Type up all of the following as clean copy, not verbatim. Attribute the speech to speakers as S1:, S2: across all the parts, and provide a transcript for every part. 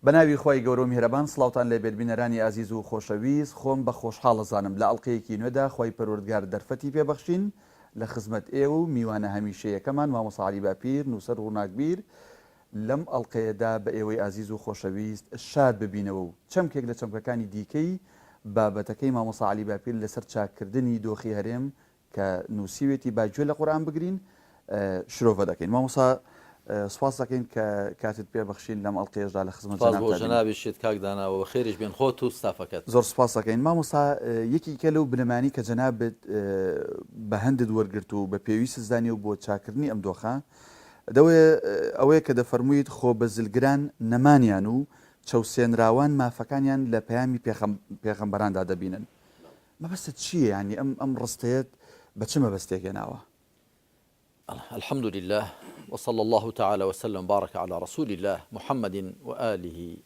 S1: بەناوی خۆی گەورە و میهرەبان سڵاوتان لێ بێت بینەرانی ئازیز و خۆشەویست خۆم بە خۆشحاڵەزانم لە ئەڵلقەیەکی نوێدا خۆی پەروەردگار دەرفەتی پێبەخشین لە خزمەت ئێوە و میوانە هەمیشەیەکەمان مامۆستا عەلی باپیر نووسەر ڕووناکبیر لەم ئەڵلقەیەدا بە ئێوەی ئازیز و خۆشەویست شاد ببینەوە و چەمکێک لە چەمکەکانی دیکەی بابەتەکەی مامۆستا عەلی باپیر لەسەر چاکردنی دۆخی هەرێم کە نووسیوێتی باگوێ لە قورئان بگرین شرۆڤە دەکەین. مامۆستا سپاس دەکەین کە کاتت پێبەخشین لەم ئەڵلقەیەشدا لە خزمەت
S2: جەنابیشت کاک داناوە خێریش بێن خۆت و ستافەکەت.
S1: زۆر سپاس دەکەین مامۆستا یەکی کە لەو بنەمانی کە جەنابت بە هەندت وەرگرت و بە پێویست زانی و بۆ چاکردنی ئەم دۆخە ئەوەیە کە دەفەرموویت خۆ بەزلگران نەمانیان و چەوسێنراوان مافەکانیان لە پەیامی پێغەمبەراندا دەبینن. مەبەستت چییە؟ یعنی ئەم ڕستەیەت بە چ مەبەستێک هێناوە؟
S2: الحمد لله وصلى الله تعالى وسلم بارك على رسول الله محمد وآله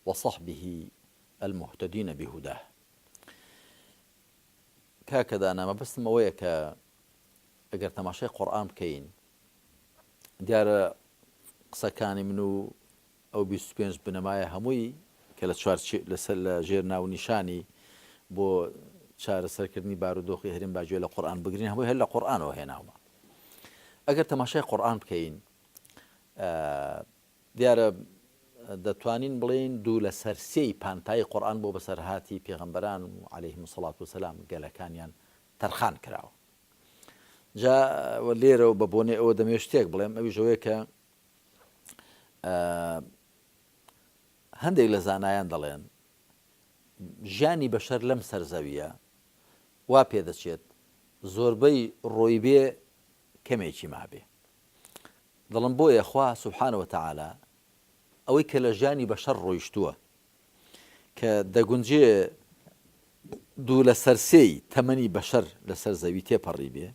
S2: وصحبه المهتدين بهداه. كاكدا أنا ما بس مويك أجر تماشي قرآن بكين ديار قسكاني منو أو بيسبينز بنمايا هموي كلا شوار لسل جيرنا ونشاني بو شار سركرني بارودوخي هرين باجوي لقرآن بقرين هموي هلا قرآن وهناهما. ئەگەر تەماشای قورئان بکەین دیارە دەتوانین بڵێین دوو لە سەرسێی پانتای قورئان بۆ بەسەرهاتی پێغەمبەران عەلەیهیمو السەڵات وسەلام گەلەکانیان تەرخان کراوە. جا لێرە و بە بۆنێ ئەوە دەمێ شتێک بڵێم ئەویش ئەوەیە کە هەندێک لە زانایان دەڵێن ژیانی بەشەر لەم سەرزەویە وا پێدەچێت زۆربەی ڕۆی بێ کەمێکی مابێ. دەڵم بۆیە خوا سوبحانە وتەعالا ئەوەی کە لە ژیانی بەشەر ڕۆیشتووە کە دەگونجێ دوو لە سەرسێی تەمەنی بەشەر لەسەر زەوی تێپەڕی بێ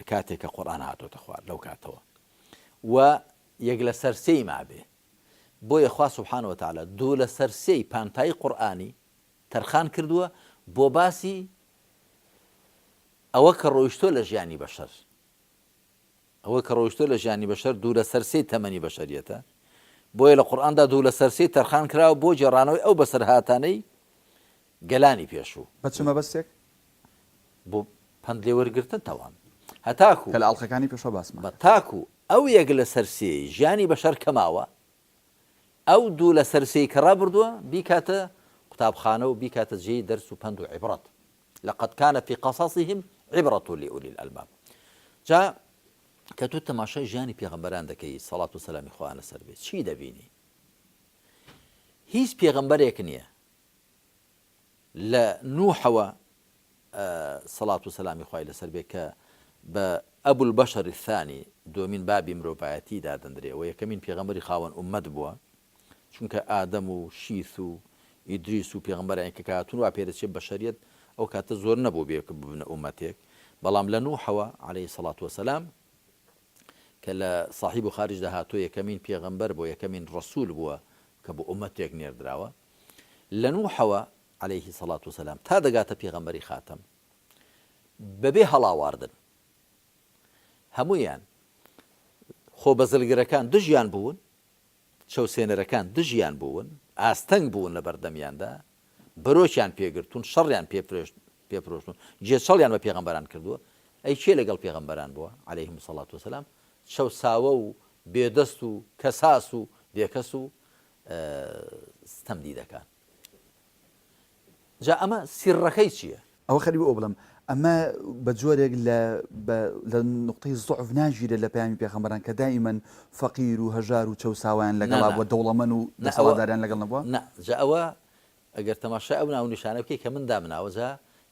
S2: کاتێک کە قورئان هاتۆتە خوار لەو کاتەوە و یەک لە سەرسێی مابێ. بۆیە خوا سوبحانە وتەعالا دوو لە سەرسێی پانتای قورئانی تەرخان کردووە بۆ باسی ئەوە کە ڕۆیشتۆ لە ژیانی بەشەر دوو لە سەرسێی تەمەنی بەشەریەتە. بۆیە لە قورئاندا دوو لە سەرسێی تەرخان کراوە بۆ جێڕانەوەی ئەو بەسەرهاتانەی گەلانی پێشوو
S1: بە چ مەبەستێک
S2: بۆ پند لێوەرگرتن تەوان هەتاکو
S1: کە لە ئەڵلقەکانی پێشوە باسمان
S2: بە تاکو ئەو یەک لە سەرسێی ژیانی بەشەر کەماوە ئەو دوو لە سەرسێی کە ڕابردووە بیکاتە قوتابخانە و بیکاتە جێی دەرس و پند و عیبرەت. لقد كان في قصصهم عبرة لأولي الألباب. جا کە تۆ تەماشای ژیانی پێغەمبەران دەکەی سەڵات و سەلامی خوا لەسەر بێت چی دەبینی؟ هیچ پێغەمبەرێک نییە لە نوحەوە سەڵات و سەلامی خوای لەسەر بێت کە بە ئەبول البەشەر الثانی دومین بابی مرۆڤایەتی دادەندرێ و یەکەمین پێغەمبەری خاوەن ئومەت بووە چونکە ئادەم و شیث و ئیدریس و پێغەمبەران کە کاتون وا پێدەچێت بەشەریەت ئەو کاتە زۆر نەبوو بێ کە ببنە ئومەتێک. بەڵام لە نوحەوە عەلەیهی سەڵات وسەلام کە لە صاحیب و خارجدا هاتۆ یەکەمین پێغەمبەر بۆ یەکەمین ڕەسوول بووە کە بۆ ئومەتێک نێردراوە. لە نوحەوە عەلەیهی سەڵات وسەلام تا دەگاتە پێغەمبەری خاتەم بەبێ هەڵاواردن هەموویان خۆ بەزلگرەکان دژیان بوون، چەوسێنەرەکان دژیان بوون، ئاستەنگ بوون لە بەردەمیاندا، بەرۆکیان پێگرتون، شەڕیان پێفرۆشتون، جێچەڵیان بە پێغەمبەران کردووە. ئەی چێ لەگەڵ پێغەمبەران بووە عەلەیهیمو السەڵات وسەلام؟ چەوساوە و بێدەست و کەساس و بێکەس و ستەمدی دەکات. جا ئەمە سیڕەکەی چییە؟
S1: ئەوە خەری بۆ بڵم ئەمە بە جۆرێک لە نقطەی زوعف ناژیرە لە پەیامی پێغەمبەران کە دائیمەن فەقیر و هەژار و چەوساویان لەگەڵا بووە، دەوڵەمەند و دەسەڵاتداریان لەگەڵ نەبووە؟
S2: نە، جا ئەوە ئەگەر تەماشای ئەو ناو نیشانە بکەی کە من دامناوە جا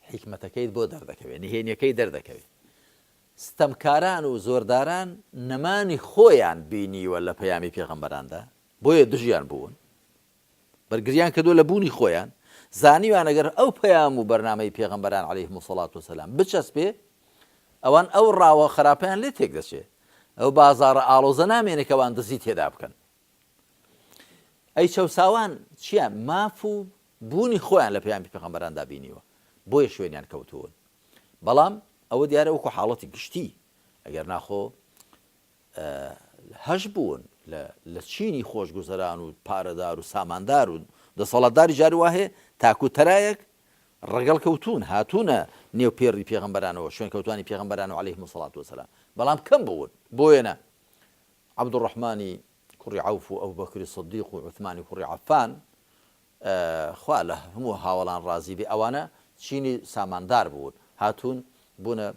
S2: حیکمەتەکەیت بۆ دەردەکەوێت، نهێنیەکەی دەردەکەوێت. ستەمکاران و زۆرداران نەمانی خۆیان بینیوە لە پەیامی پێغەمبەراندا بۆیە دژیان بوون، بەرگریان کردووە لە بوونی خۆیان، زانیوان ئەگەر ئەو پەیام و بەرنامەی پێغەمبەران عەلەیهیمو السەڵات وسەلام بچەسپێ ئەوان ئەو ڕاوە خراپەیان لێ تێک دەچێت، ئەو بازاڕە ئاڵۆزە نامێنێت کەوان دزی تێدا بکەن. ئەی چەوساوان چیان؟ ماف و بوونی خۆیان لە پەیامی پێغەمبەراندا بینیوە بۆیە شوێنیان کەوتوون. بەڵام ئەوە دیارە وەکو حاڵەتی گشتی ئەگەر ناخۆ هەش بوون لە چینی خۆشگوزەران و پارەدار و ساماندار و دەسەڵاتداری جارووا هەیە تاکو تەرایەک ڕەگەڵ کەوتون هاتوونە نێوپێڕی پێغەمبەرانەوە شوێن کەوتوانی پێغەمبەران عەلەیهیمو سەڵات وسەلام بەڵام کەم بوون بۆیەنە عەبدوڕەحمانی کوڕی عەوف و ئەبوبەکری سیدیق و عوثمانی کوڕی عەفان خوا لە هەموو هاوڵان ڕازی بێ ئەوانە چینی ساماندار بوون هاتوون بوونە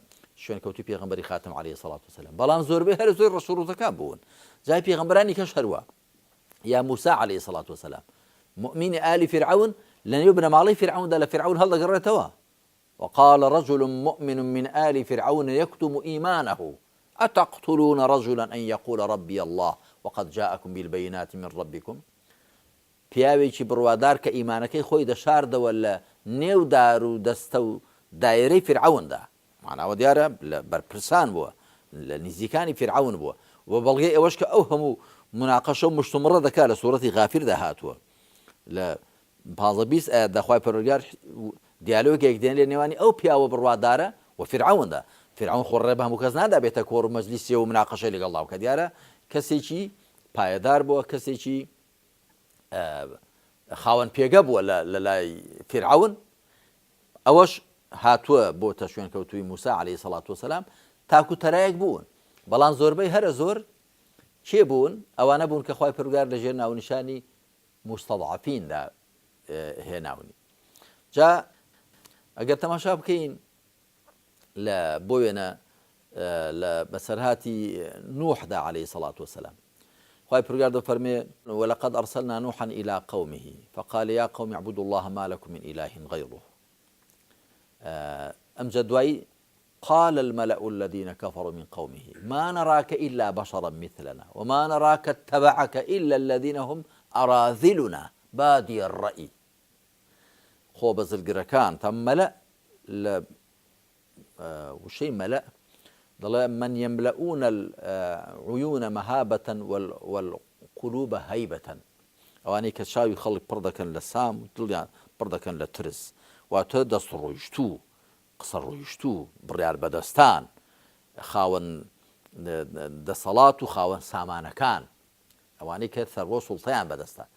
S2: شوێنکەوتی پێغەمبەری خاتم عەلەیهی سەڵات وسەلام بەڵام زۆربەی هەر زۆر ڕەشوڕوتەکان بوون جای پێغەمبەرانی کەش هەروە یا موسا عەلەیهی سەڵات وسەلام مؤمنی ئالی فرعون لەنێو بنەماڵەی فرعوندا لە فرعون هەڵدەگەڕێتەوە وقال رجل مؤمن من آل فرعون يكتم إيمانه أتقتلون رجلا أن يقول ربي الله وقد جاءكم بالبينات من ربكم پیاوێکی بڕوادار کە ئیمانەکەی خۆی دەشاردەوە لە نێودار و دەستە و دایرەی فرعوندا معناوە دیارە بەرپرسان بووە لە نزیکانی فرعون بووە و بەڵگەی ئەوەش کە ئەو هەموو مناقەشە و مشتومڕە دەکات لە سوورەتی غافیردا هاتووە لە 15 ئاەت داخوای پەروەردگار دیالۆگێک دێن لە نێوانی ئەو پیاوە بڕوادارە و فرعوندا فرعون خۆڕێ بە هەموو کەس نادا بێتە کۆڕ و مەجلیسیە و مناقەشەی لەگەڵ کە دیارە کەسێکی پایەدار بووە کەسێکی خاوەن پێگە بووە لە لای فرعون ئەوەش هاتووە بۆتە شوێنکەوتووی موسا عەلەیهی سەڵات وسەلام تاکو تەرایەک بوون بەڵام زۆربەی هەرە زۆر کێ بوون ئەوانە بوون کە خوای پەروەردگار لەژێر ناونیشانی مستەضعەفیندا هێناونی جا ئەگەر تەماشا بکەین لە بۆ وێنە لە بەسەرهاتی نوحدا عەلەیهی سەڵات وسەلام خوای پەروەردگار دەفەرمێ ولقد أرسلنا نوحا إلى قومه فقال يا قوم اعبدوا الله ما لكم من إله غيره ئەمجا دوایی قال الملأ الذين كفروا من قومه ما نراك إلا بشرا مثلنا وما نراك اتبعك إلا الذين هم أراذلنا بادي الرأي خۆ بەزلگرەکان تا مەلە لە وشەی مەلە دەڵێ من يملؤون العيون مهابة والقلوب هيبة ئەوانەی کە چاوی خەڵک پڕ دەکەن لە سام و دڵیان پڕ دەکەن لە ترس واتە دەست ڕۆیشتوو قسە ڕۆیشتوو بڕیار بەدەستان خاوەن دەسەڵات و خاوەن سامانەکان ئەوانەی کە سەرۆ سوڵتەیان بەدەستان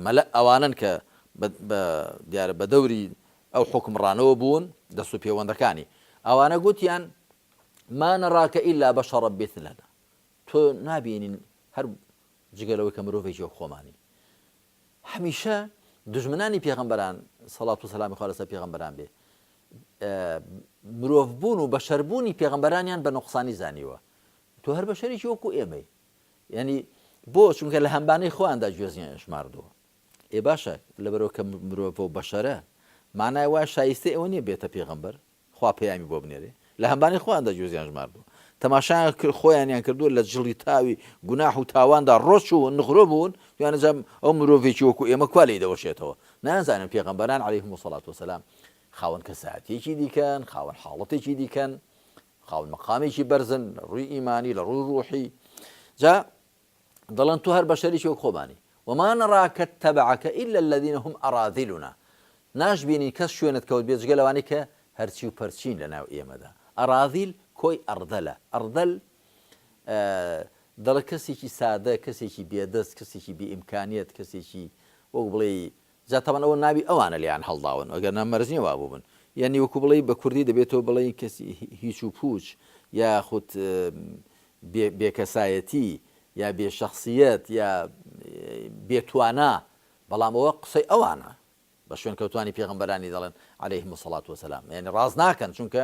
S2: مەلە ئەوانن کە دیارە بە دەوری ئەو حکمڕانەوە بوون دەست و پەیوەندەکانی ئەوانە گوتیان ما نراك إلا بشرا مثلنا تۆ نابینین هەر جگەلەوەی کە مرۆڤێکی وەک خۆمانی هەمیشە دژمنانی پێغەمبەران سەڵات و سەلامی خوا لەسەر پێغەمبەران بێ مرۆڤبوون و بەشەربوونی پێغەمبەرانیان بە نوقسانی زانیوە تۆ هەر بەشەرێکی وەکو ئێمەی یعنی بۆ چونکە لە هەمبانەی خۆیاندا گوێزیان ژماردووە باشە لەبەرەوە کە مرۆڤ و بەشەرە مانای وایە شایستەی ئەوە نییە بێتە پێغەمبەر خوا پەیامی بۆ بنێرێ لە هەمبانی خۆیاندا گوێزیان ژماردووە تەماشایان خۆیانیان کردووە لە جڵی تاوی گوناح و تاواندا ڕۆژ و نغڕۆ بوون یانەجام ئەو مرۆڤێکی وەکو ئێمە کوا لێی دەوەشێتەوە نازانن پێغەمبەران عەلەیهیمو سەڵات وسەلام خاوەن کەساتێکی دیکەن خاوەن حاڵەتێکی دیکەن خاوەن مەقامێکی بەرزن لە ڕووی ئیمانی لە ڕووی ڕوحی جا دەڵێن تۆ هەر بەشەریکی وەک خۆمانی وما نراك اتبعك إلا الذين هم أراذلنا ناشبینی کەس شوێنت کەوت بێت جگە لەوانەی کە هەرچی و پەرچین لەناو ئێمەدا ئەراذیل کۆی ئەردەلە ئەردەل دەڵێ کەسێکی سادە کەسێکی بێدەست کەسێکی بێئیمکانیەت کەسێکی وەک بڵێ جاتەوان ئەوە ناوی ئەوانە لێیان هەڵداون ئەگەر نامەرزنیە وا بوو بن یعنی وەکو بڵێ بە کوردی دەبێتەوە بڵێ کەسی هیچ و پوچ یا خودت بێکەسایەتی یا بێشەخصیەت یا بێتوانە بەڵام ئەوە قسەی ئەوانە بە شوێن کەوتوانی پێغەمبەرانی دەڵێن عەلەیهیمو سەڵات وسەلام یعنی ڕاز ناکەن چونکە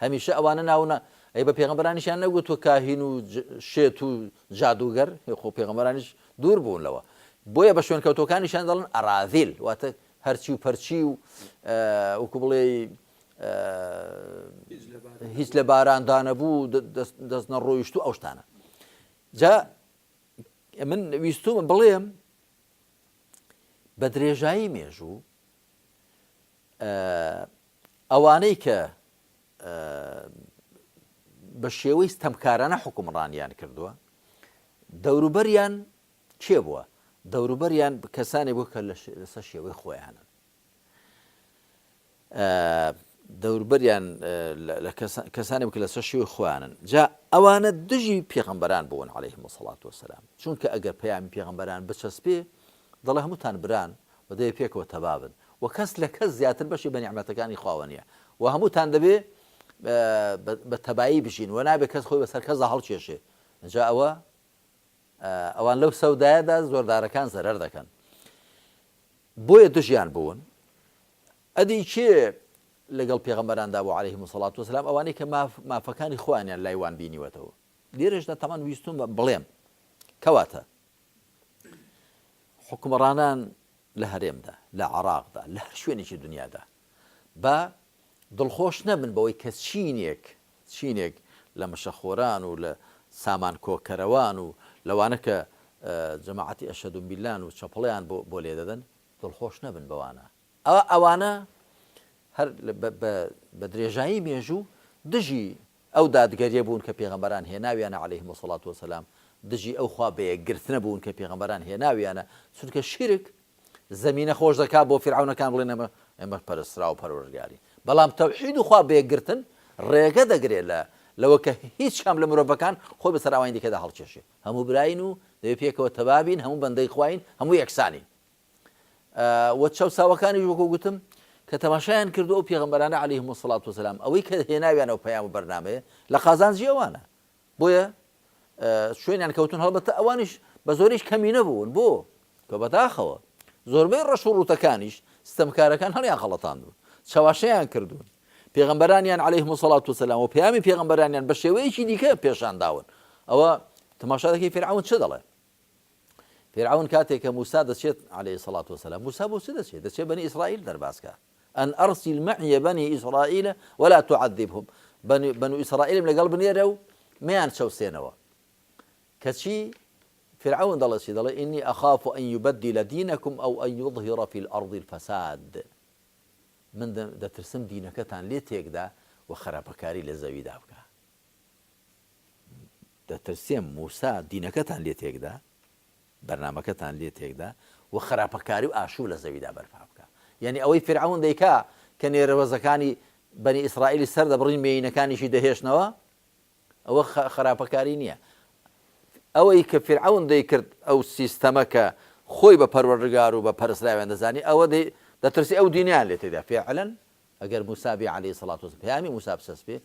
S2: هەمیشە ئەوانە ناونە ئەی بە پێغەمبەرانیشیان نەگوتوە کاهین و شێت و جادوگەر خۆ پێغەمبەرانیش دوور بوون لەوە بۆیە بە شوێن کەوتەکانیشیان دەڵێن ئەراذیل واتە هەرچی و پەرچی و وەکو بڵێ هیچ لە باراندا نەبوو دەست نەڕۆیشت و ئەو شتانە جا من ویستومە بڵێم بە درێژایی مێژوو ئەوانەی کە بە شێوەی ستەمکارانە حکومڕانیان کردووە دەوروبەریان کێ بووە دەوروبەریان کەسانی بوو کە لەسەر شێوەی خۆیانن دەوروبەریان لە کەسانی بکە لەسەر شێوەی خۆیانن جا ئەوانە دژی پێغەمبەران بوون عەلەیهیمو سەڵات وەسەلام چونکە ئەگەر پەیامی پێغەمبەران بچەسپێ دەڵێ هەمووتان بران و دەبێ پێکەوە تەبابن و کەس لە کەس زیاتر بەشی بە نیعمەتەکانی خواوە نییە و هەمووتان دەبێ بە تەبایی بژین و نابێت کەس خۆی بەسەر کەسدا هەڵکێشێ جا ئەوان لەو سەودایەدا زۆردارەکان زەرەر دەکەن بۆیە دژیان بوون ئەدی کێ لەگەڵ پێغەمبەراندا بۆ عەلەیهیمو سەڵات وەسەلام ئەوانەی کە مافەکانی خۆیانیان لایوان بینیوەتەوە لێرەشدا تەمان ویستوم بڵێم کەواتە حکومڕانان لە هەرێمدا لە عێراقدا لە هەر شوێنێکی دنیادا بە دڵخۆش نەبن بەوەی کە چینێک لە مەشەخۆران و لە سامان کۆکەرەوان و لەوانە کە جەماعەتی ئەشهەدو بیللان و چەپڵیان بۆ لێ دەدەن دڵخۆش نەبن بەوانە ئەوانە هەر بە درێژایی مێژوو دژی ئەو دادگەریە بوون کە پێغەمبەران هێناویانە عەلەیهیمو سەڵات وەسەلام دژی ئەو خوا بەیەکگرتنە بوون کە پێغەمبەران هێناویانە چونکە شیرک زەمینە خۆش دەکات بۆ فیرعەونەکان بڵێن ئێمە پەرسترا و پەروەردگاری بەڵام تەوحید و خوا بەیەکگرتن ڕێگە دەگرێت لەوە کە هیچ کام لە مرۆڤەکان خۆی بەسەر ئەوانی دیکەدا هەڵکێشێ هەموو براین و دەبێت پێکەوە تەبابین هەموو بەندەی خواین هەموو یەکسانین وە چاوساوەکانی وەکو گوتم کە تەماشایان کردو ئەو پێغەمبەرانە عەلەیهیمو سەڵات وەسەلام ئەوەی کە هێناویانەوە پەیام و بەرنامەیە لە قازانجی ئەوانە بۆیە شوێنیان کەوتون هەڵبەتە ئەوانیش بە زۆریش کەمی نەبوون بۆ کە بەداخەوە زۆربەی ڕەش و ڕوتەکانیش ستەمکارەکان هەڵیان غەڵەتاندون چاواشەیان کردوون پێغەمبەرانیان عەلەیهیمو سەڵات وەسەلام و پەیامی پێغەمبەرانیان بە شێوەیەکی دیکە پێشان داون ئەوە تەماشا دەکەی فیرعەون چ دەڵێ فیرعەون کاتێک کە موسا دەچێت عەلەیهی سەڵات وەسەلام موسا بۆ چ دەچێت بەنی ئیسرائیل دەرباسکە ئەن ئەرسیل مەعیە بەنی ئیسرائیل وەلا تعەذیبهم بەنو ئیسرائیلم لەگەڵ بنێرە و مەیان چەوسێنەوە کەچی فرعون دەڵێ چی دەڵێ ئینی ئەخاف ئەن یوبەدیلە دینەکم ئەو ئەن یوظهیڕە فی الأرض الفەساد من دەترسم دینەکەتان لێ تێکدا و خراپەکاری لە زەویدا بکە دەترسێم موسا دینەکەتان لێ تێکدا بەرنامەکەتان لێ تێکدا و خراپەکاری و ئاشوو لە زەویدا بەرپا بکە یعنی ئەوەی فرعون دەیکا کە نێرەوەزەکانی بەنی ئیسرائیلی سەر دەبڕین مێینەکانیشی دەهێشتنەوە ئەوە خراپەکاری نییە ئەوەی کە فرعون دەیکرد ئەو سیستەمە کە خۆی بە پەروەردگار و بە پەرستراویان دەزانی ئەوە دەترسی ئەو دینیان لێ تێدا فعلا ئەگەر موسا بێ عەلەیهی سەڵات وەسەلام پەیامی موسا بچەسپێ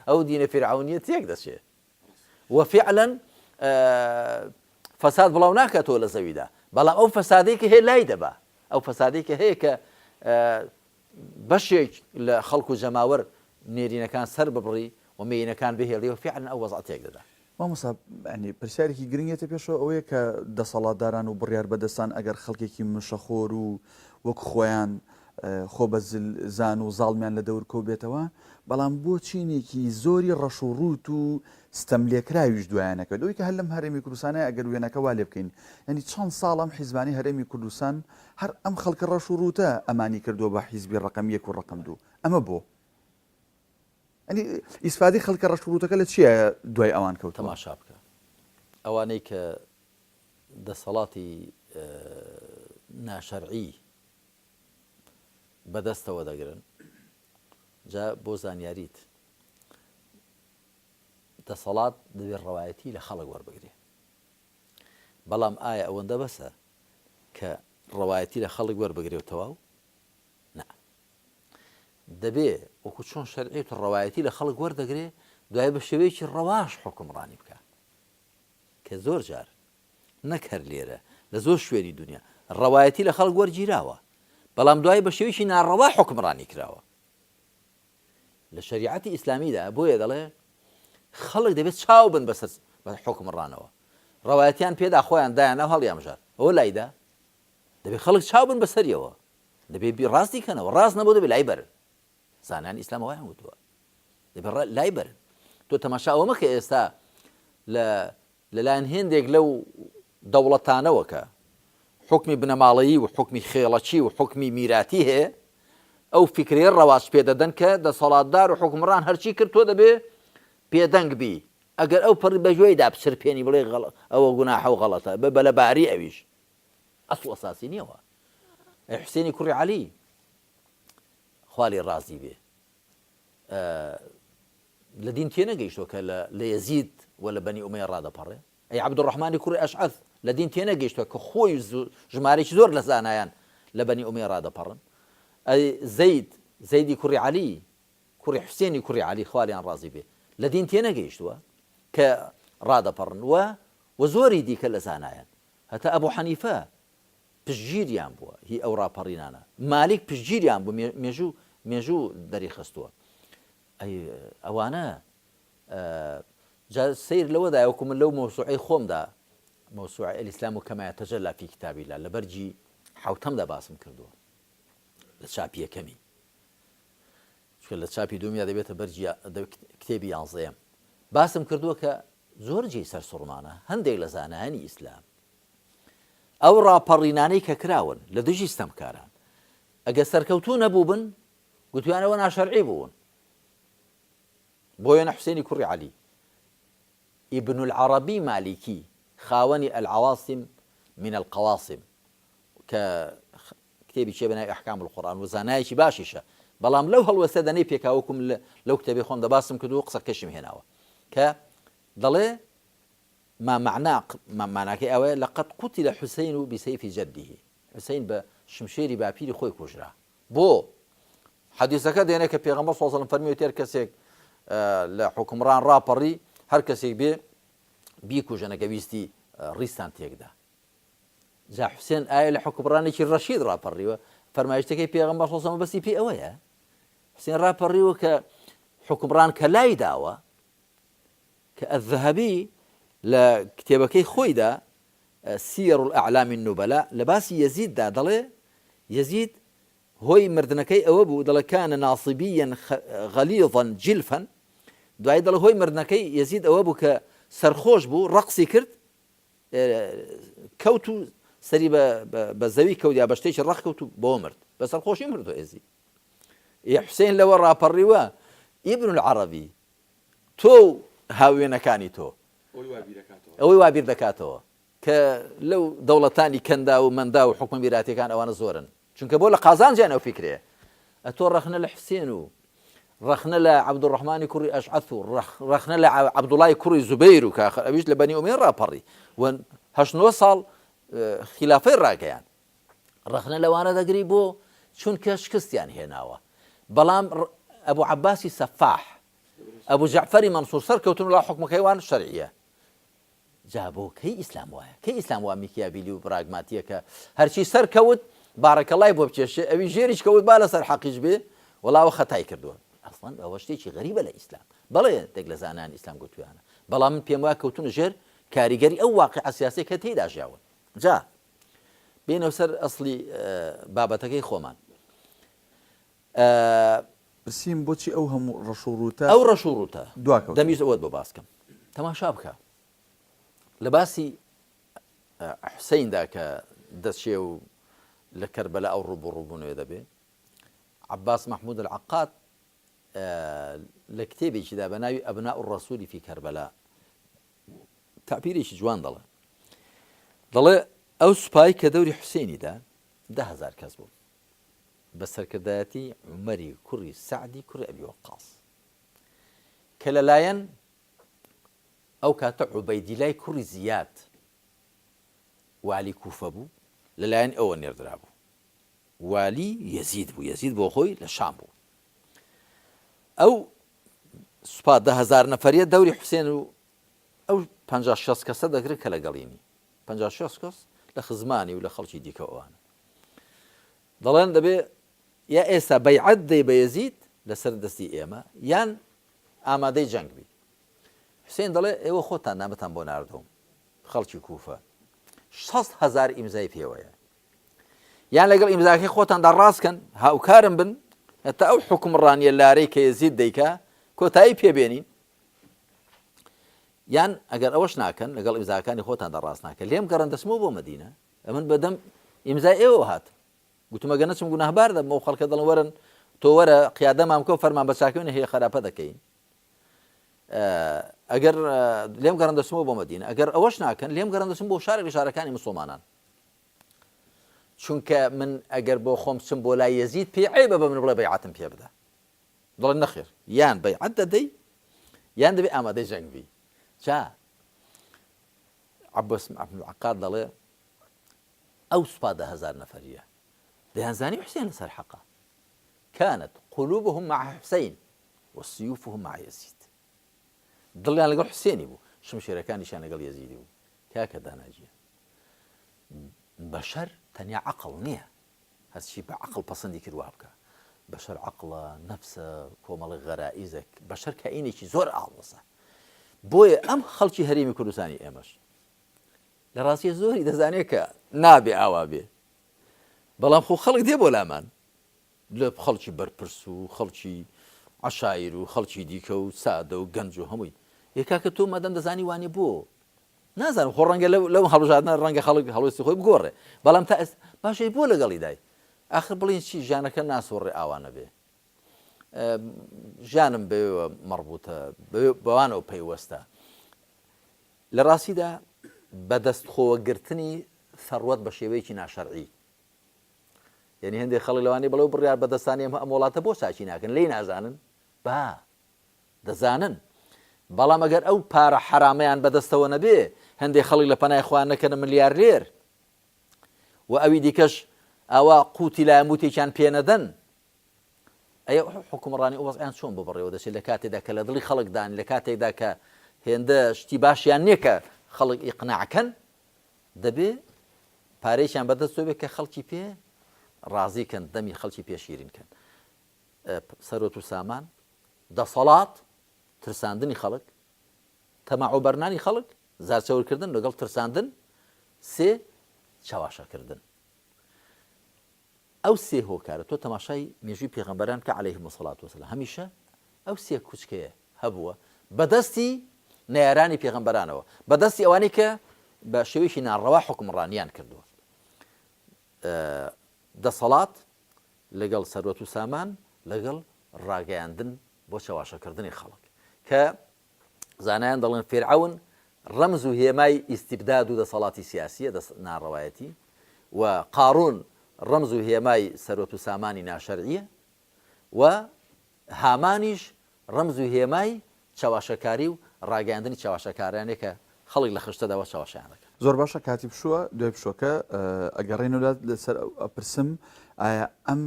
S2: ئەو دینە فرعونیە تێک دەچێت وفعلا فەساد بڵاو ناکاتەوە لە زەویدا بەڵام ئەو فەسادەی کە هەیە لای دەبا ئەو فەسادەی کە هەیە کە بەشێک لە خەڵک و جەماوەر نێرینەکان سەر ببڕی و مێینەکان بهێڵی و فعلا ئەو وەزع تێک دەدا
S1: مامۆستا ینی پرسیارێکی گرنگێتە پێشەوە ئەوەیە کە دەسەڵاتداران و بڕیار بەدەستان ئەگەر خەڵکێکی مشەخۆر و وەک خۆیان خۆ بە زان و زاڵمیان لە دەور کۆ بێتەوە بەڵام بۆ چینێکی زۆری ڕەش و ڕوت و ستەملێکراویش دوایانەکەوێت ئەوەی کە هەر لەم هەرێمی کوردستانە ئەگەر وێنەکە وا لێ بکەین ینی چەند ساڵم حیزبانی هەرێمی کوردستان هەر ئەم خەڵکە ڕەش و ڕوتە ئەمانی کردووە بە حیزبی ڕقم 1 و ڕقم 2 ئەمە بۆ ئەنی ئیسفادی خەڵکە ڕەش و ڕوتەکە لە چییە دوای ئەوان کەوت
S2: تەماشا بکە ئەوانەی کە دەسەڵاتی ناشەرعی بەدەستەوە دەگرن جا بۆ زانیاریت دەسەڵات دەبێت ڕەوایەتی لە خەڵک وەربگرێ بەڵام ئایا ئەوەندە بەسە کە ڕەوایەتی لە خەڵک وەربگرێ و تەواو نا دەبێ وەکو چۆن شەرعیت و ڕەوایەتی لە خەڵک وەردەگرێ دوای بە شێوەیەکی ڕەواش حوکمڕانی بکە کە زۆر جار نەک هەر لێرە لە زۆر شوێنی دنیا ڕەوایەتی لە خەڵک وەرگیراوە بەڵام دوای بە شێوەیەکی ناڕەوا حوکمڕانی کراوە لە شەریعەتی ئیسلامیدا بۆیە دەڵێ خەڵک دەبێت چاو بن بەسەر حوکمڕانەوە ڕەوایەتیان پێدا خۆیان دایانە هەڵیامژار ئەوە لایدا دەبێت خەڵک چاو بن بەسەریەوە دەبێت ڕاستی کەنەوە ڕاست نەبوو دەبێت لای بەرن زانان ئیسلام ئەوەیان وتووە دەبێت لای بەرن تۆ تەماشا ئەوە مەکە ئێستا لەلایەن هێندێک لەو دەوڵەتانەوە کە حکمی بنەماڵەیی و حکمی خێڵەچی و حکمی میراتی هەیە ئەو فکرەیە ڕەواج پێدەدەن کە دەسەڵاتدار و حکمڕان هەرچی کرد تۆ دەبێ پێدەنگ بی ئەگەر ئەو پڕ بەژێدا بچر پێنی بڵێ ئەوە گوناحە و غەڵەتە بە لە باری ئەویش ئەسڵ ئەساسی نییەوە حوسێنی کوڕی عەلی خوا لێ ڕازی بێ لە دین تێ نەگەیشتەوە کە لە یەزید و لە بەنی ئومەیە ڕادەپەڕێ ئەی عەبدوڕەحمانی کوڕی ئەشعەث لە دین تێ نەگەیشتووە کە خۆی ژمارەیەکی زۆر لە زانایان لە بەنی ئومەیە ڕادەپەڕن ئەی زەیدی کوڕی عەلی کوڕی حوسێنی کوڕی عەلی خوالیان ڕازی بێ لە دین تێ نەگەیشتووە کە ڕادەپەڕن و زۆری دیکە لە زانایان هەتا ئەبوو حەنیفە پشتگیریان بووە هی ئەو ڕاپەڕینانە مالیک پشتگیریان بوو مێژوو دەری خستووە ئەوانە سیر لەوەدا وەکو من لەو مەوسوعەی خۆمدا مەوسوعە الئیسلام کەما یەتەجەلا فی کتاب الله لە بەرجی حوتەمدا باسم کردووە لە چاپی یەکەمی چونکە لە چاپی دووەمیا دەبێتە بەرجی کتێبی 11 باسم کردووە کە زۆر جێی سەرسوڕمانە هەندێک لە زانایانی ئیسلام ئەو ڕاپەڕینانەی کە کراون لە دژی ستەمکاران ئەگە سەرکەوتوو نەبوو بن گوتویانەوە ناشەرعی بوون بۆیە حوسێنی کوڕی عەلی ابن العربي مالكي خاوني العواصم من القواصم كتابي شي بناء احكام القران وزاناي شي باشيشه بلام لو هالوسدني بيكاوكم لو كتابي خون دباسم كدو قصه كشم هناوه ك ضل ما معناه اوي لقد قتل حسين بسيف جده حسين بشمشيري بابيري خوي كوجرا بو حديثك دينك بيغمبر صلى الله عليه وسلم فرميو تير كسيك لحكمران رابري هەر کەسێک بێ بیکوژەنە گەویستی ڕیستان تێکدا جا حوسێن ئایا لە حکمڕانێکی ڕەشید ڕاپەڕیوە فەرمایشتەکەی پێغەمبەر صلی الله علیه و سلم بەسی پێی ئەوەیە حوسێن ڕاپەڕیوە کە حکمڕان کە لای داوە کە ئەذهەبی لە کتێبەکەی خۆیدا سیر الأعلام النبلاء لە باسی یەزیددا دەڵێ یەزید هۆی مردنەکەی ئەوە بوو دەڵێ کانە ناصبیەن غەلیظەن جلفەن دوای دڵ هۆی مردنەکەی یەزید ئەوە بوو کە سەرخۆش بوو ڕەقسی کرد کەوت و سەری بە زەوی کەوت یا بە شتێکی ڕەق کەوت و بۆ مرد بە سەرخۆشی مردووە یەزید حوسێن لەوە ڕاپەڕیوە ئیبن العەرەبی تۆ هاوێنەکانی تۆ ئەوەی وابیر دەکاتەوە کە لەو دەوڵەتانی کەندا و مەندا و حکومە میراتیەکان ئەوانە زۆرن چونکە بۆ لە قازانجیان ئەو فیکرەیە ئەتۆ ڕەخنە لە حوسێن و ڕەخنە لە عەبدوڕەحمانی کوڕی ئەشعەث و ڕەخنە لە عەبدوڵای کوڕی زوبەیر و کاخر ئەویش لە بەنی ئومەیە ڕاپەڕی و 89 ساڵ خلافەی ڕاگەیان ڕەخنە لەوانە دەگری بۆ چونکە شکستیان هێناوە بەڵام ئەبوو عەباسی سەفاح ئەبوو جەعفەری مەنسوور سەرکەوتن و لا حکمەکەی وان شەرعیە جا بۆ کەی ئیسلام وایە کەی ئیسلام وا میکیابیلی و پراگماتیە کە هەرچی سەرکەوت بارەکەڵای بۆ بچێشێ ئەوی ژێریش کەوت با لەسەر حەقیش بێ وەڵاوە خەتای کردووە ئەسڵەن ئەوە شتێکی غەریبە لە ئیسلام بەڵێ تێک لە زانان ئیسلام گوتویانە بەڵام من پێم وایە کەوتونە ژێر کاریگەری ئەو واقعە سیاسی کە تێیدا ژیاون جا بێنەوە سەر ئەسڵی بابەتەکەی خۆمان
S1: بسیم بۆچی ئەو هەموو ڕەشوڕوتە
S2: ئەو ڕەشوڕوتە
S1: دواکەوت
S2: دەمیست ئەوەت بۆ باسکەم تەماشا بکە لە باسی حوسەیندا کە دەستشێ و لە کەربەلا ئەو ڕووبوونەوە دەبێ عباس محمود العقاد لە کتێبێکیدا بە ناوی ئەبناء الرەسوولی فی کەربەلا تعبیرێکی جوان دەڵێ ئەو سوپای کە دەوری حوسێنیدا 10,000 کەس بوو بە سەرکردایەتی عومەری کوڕی سەعدی کوڕی ئەبی وەقاص کە لەلایەن ئەو کاتە عوبەیدیلای کوڕی زیاد والی کوفە بوو لەلایەن ئەوە نێردرا بوو والی یەزید بوو یەزید بۆ خۆی لە شام بوو ئەو سوپا 10,000 نەفەریە دەوری حوسێن و ئەو 50-60 کەسە دەگرێت کە لەگەڵینی 50-60 کەس لە خزمانی و لە خەڵکی دیکە ئەوانە دەڵێن دەبێ یا ئێستا بەیعەت دەی بە یەزید لەسەر دەستی ئێمە یان ئامادەی جەنگ بی حوسێن دەڵێ ئێوە خۆتان نامەتان بۆ ناردوم خەڵکی کوفە 60,000 ئیمزای پێوەیە یان لەگەڵ ئیمزاکەی خۆتاندا ڕاستکەن هاوکارم بن هەتا ئەو حکمڕانیە لارەی کە یەزید دەیکا کۆتایی پێبێنین یان ئەگەر ئەوەش ناکەن لەگەڵ ئیمزاکانی خۆتاندا ڕاست ناکەن لێم گەڕن دەچمەوە بۆ مەدینە ئەمن بەدەم ئیمزای ئێوە هات گوتمەگە نەچم گوناهبار دەبمە و خەڵکە دەڵن وەرن تۆ وەرە قیادەمام کە و فەرمان بە چاکەوێنە هەیە خراپە دەکەین ئەگەر لێم گەڕن دەچمەوە بۆ مەدینە ئەگەر ئەوەش ناکەن لێم گەڕن دەچم بۆ شارێکی شارەکانی موسڵمانان چونکە من ئەگەر بۆ خۆم بچم بۆ لای یەزید پێی عەیبە بە من بڵێ بەیعەتم پێ بدە دەڵێن نەخێر یان بەیعەت دەدەی یان دەبێ ئامادەی جەنگ بی چا عەباس عەبدولعەقاد دەڵێ ئەو سوپا 10,000 نەفەریە دەیانزانی حوسێن لەسەر حەقا كانت قلوبهم مع حسين وسيوفهم مع يزيد دڵیان لەگەڵ حوسێنی بوو شمشێرەکانیشیان لەگەڵ یەزیدی بوو کاکە داناجیە بەشەر تەنیا عەقڵ نییە هەرچی بە عەقڵ پەسەندی کردوا بکە بەشەر عەقڵە نەفسە کۆمەڵی غەرائیزێک بەشەر کائینێکی زۆر ئاڵۆسە بۆیە ئەم خەڵکی هەرێمی کوردستانی ئێمەش لە ڕاستیە زۆری دەزانێت کە نابێ ئاوا بێ بەڵام خۆ خەڵک دێ بۆ لامان لە خەڵکی بەرپرس و خەڵکی عەشایر و خەڵکی دیکە و سادە و گەنج و هەمووی یەکاکە تۆ مەدەم دەزانی وانێ بۆ نازانم خۆ ڕەنگە لەو هەڵبژاردنە ڕەنگە خەڵک هەڵوێستی خۆی بگۆڕێ بەڵام تا ئێستا باشەی بۆ لەگەڵی دای ئاخر بڵێن چی ژیانەکە ناسۆڕێ ئاوانە بێ ژیانم بەوێوە مەڕبوتە بەوانەوە پەیوەستە لە ڕاستیدا بەدەستخۆوەگرتنی ثەروەت بە شێوەیەکی ناشەرعی یعنی هەندێک خەڵک لەوانەیە بەڵێو بڕیار بەدەستانی ئەم وڵاتە بۆ چاچی ناکەن لێی نازانن با دەزانن بەڵام ئەگەر ئەو پارە حرامەیان بەدەستەوە نەبێ هەندێک خەڵک لە پەنای خوا نەکەن ملیاردێر و ئەوی دیکەش ئەوە قوتی لایەموتێکیان پێ نەدەن ئەیە حکومڕانی ئەو وەزعیان چۆن ببڕێەوە دەچێت لە کاتێکدا کە لە دڵی خەڵکدان لە کاتێکدا کە هێندە شتی باشیان نییە کە خەڵک ئیقناعکەن دەبێ پارەیەکیان بەدەستەوە بێت کە خەڵکی پێ ڕازیکەن دەمی خەڵکی پێشیرینکەن سەرۆت و سامان دەسەڵات ترساندنی خەڵک تەماعوبەرنانی خەڵک زارچەورکردن لەگەڵ ترساندن سێ چاواشەکردن ئەو سێ هۆکارە تۆ تەماشای مێژووی پێغەمبەران کە عەلەیهیمو السەڵات وەسەلام هەمیشە ئەو سێ کوچکەیە هەبووە بەدەستی نەیارانی پێغەمبەرانەوە بەدەستی ئەوانەی کە بە شێوەیەکی ناڕەوا حکومڕانیان کردووە دەسەڵات لەگەڵ سەرۆت و سامان لەگەڵ ڕاگەیاندن بۆ چاواشەکردنی خەڵک کە زانایان دەڵێن فێرعەون ڕەمز و هێمای ئیستیبداد و دەسەڵاتی سیاسیە ناڕەوایەتی و قاڕون ڕەمز و هێمای سەرۆت و سامانی ناشەرعیە و هامانیش ڕەمز و هێمای چاواشەکاری و ڕاگەیاندنی چاواشەکارانێک کە خەڵک لە خشتەداوە چاواشیان دەکەن
S1: زۆر باشە کاتی بشووە دوای پشۆکە ئەگەڕێنەوە لەسەر ئەپرسم ئایا ئەم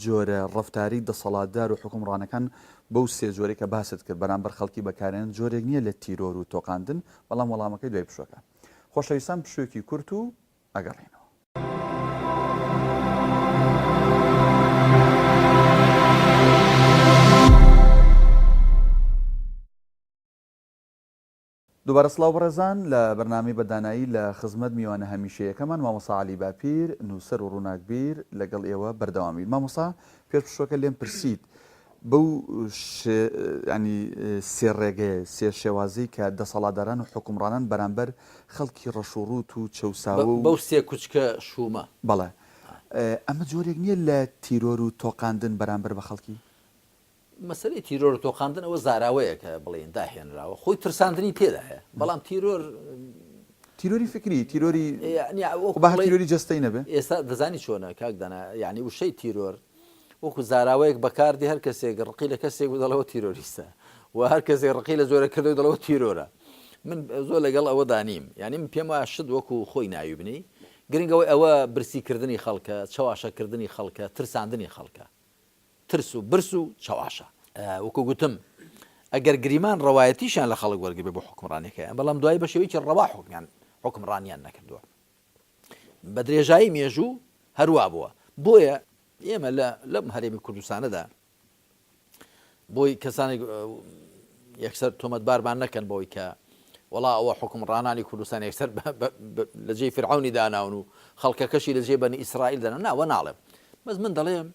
S1: جۆرە ڕەفتاری دەسەڵاتدار و حکومڕانەکان بەو سێ جۆرێک کە باست کرد بەرامبەر خەڵکی بەکارێن جۆرێک نییە لە تیرۆر و تۆقاندن بەڵام وەڵامەکەی دوای پشۆکە خۆشەویستان پشوێکی کورت و ئەگەڕێنەوە دووبارە سڵاو بەڕێزان لە بەرنامەی بەدانایی لە خزمەت میوانە هەمیشەیەکەمان مامۆستا عەلی باپیر نووسەر و ڕووناکبیر لەگەڵ ئێوە بەردەوامین مامۆستا پێش پشوەکە لێم پرسیت بەو ینی سێ ڕێگەیە سێ شێوازەی کە دەسەڵاتداران و حکومڕانان بەرامبەر خەڵکی ڕەشوڕوت و چەوساوە و
S2: بەو سێ کوچکە شومە
S1: بەڵێ ئەمە جۆرێک نییە لە تیرۆر و تۆقاندن بەرامبەر بە خەڵکی
S2: مەسەلەی تیرۆر و تۆقاندن ئەوە زاراوەیە کە بڵێن داهێنراوە خۆی ترساندنی پێداهەیە بەڵام
S1: تیرۆری فکری تیرۆری تیرۆری جەستەی نەبێ
S2: ئێستا دەزانی چۆنە کاکدانا یعنی وشەی تیرۆر وەکو زاراوەیەک بەکاردی هەر کەسێک ڕقی لە کەسێک و دەڵەوە تیرۆریستە و هەر کەسێک ڕقی لە زۆرە کردەوە دەڵەوە تیرۆرە من زۆر لەگەڵ ئەوە دانیم یعنی من پێم وایە شت وەکو خۆی ناوی بنی گرنگەوەی ئەوە برسیکردنی خەڵکە چاواشەکردنی خەڵکە ترساندنی خەڵکە ترس و برس و چاواشە وەکو گوتم ئەگەر گریمان ڕەوایەتیشان لە خەڵک وەرگبێ بۆ حکومڕانیەکەیان بەڵام دوای بە شێوەیەکی ڕەوا حکومڕانیان نەکردووە بە درێژایی مێژوو هەروە بووە بۆیە ئێمە لەم هەرێمی کوردستانەدا بۆی کەسانێک یەکسەر تۆمەتبارمان نەکەن بۆی کە وڵا ئەوە حکومڕانانی کوردستان یەکسەر لە جێی فرعەونی داناون و خەڵکەکەشی لە جێ بەنی ئیسرائیل دەناون ناوە ناڵێم بەس من دەڵێم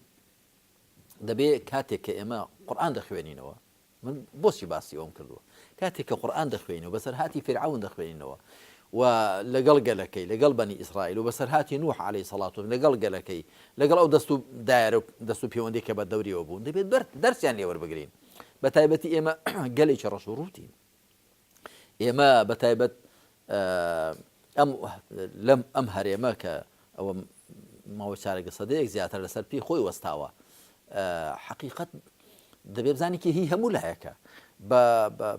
S2: دەبێ کاتێک کە ئێمە قورئان دەخوێنینەوە من بۆچی باسی ئەوم کردووە کاتێک کە قورئان دەخوێنینەوە بەسەرهاتی فرعەون دەخوێنینەوە و لەگەڵ گەلەکەی لەگەڵ بەنی ئیسرائیل و بەسەرهاتی نوح عەلەیهی سەڵات و لەگەڵ گەلەکەی لەگەڵ ئەو دەست و دایرە دەست و پەیوەندی کە بە دەوریەوە بوون دەبێت دەرسیان لێ وەربگرین بە تایبەتی ئێمە گەلێکی ڕەش و ڕووتین ئێمە بە تایبەت ئەم هەرێمە کە ئەوە ماوەی چارەگە سەدەیەک زیاتر لەسەر پێی خۆی وەستاوە حقیقەت دەبێ بزانی کە هی هەموو لایەکە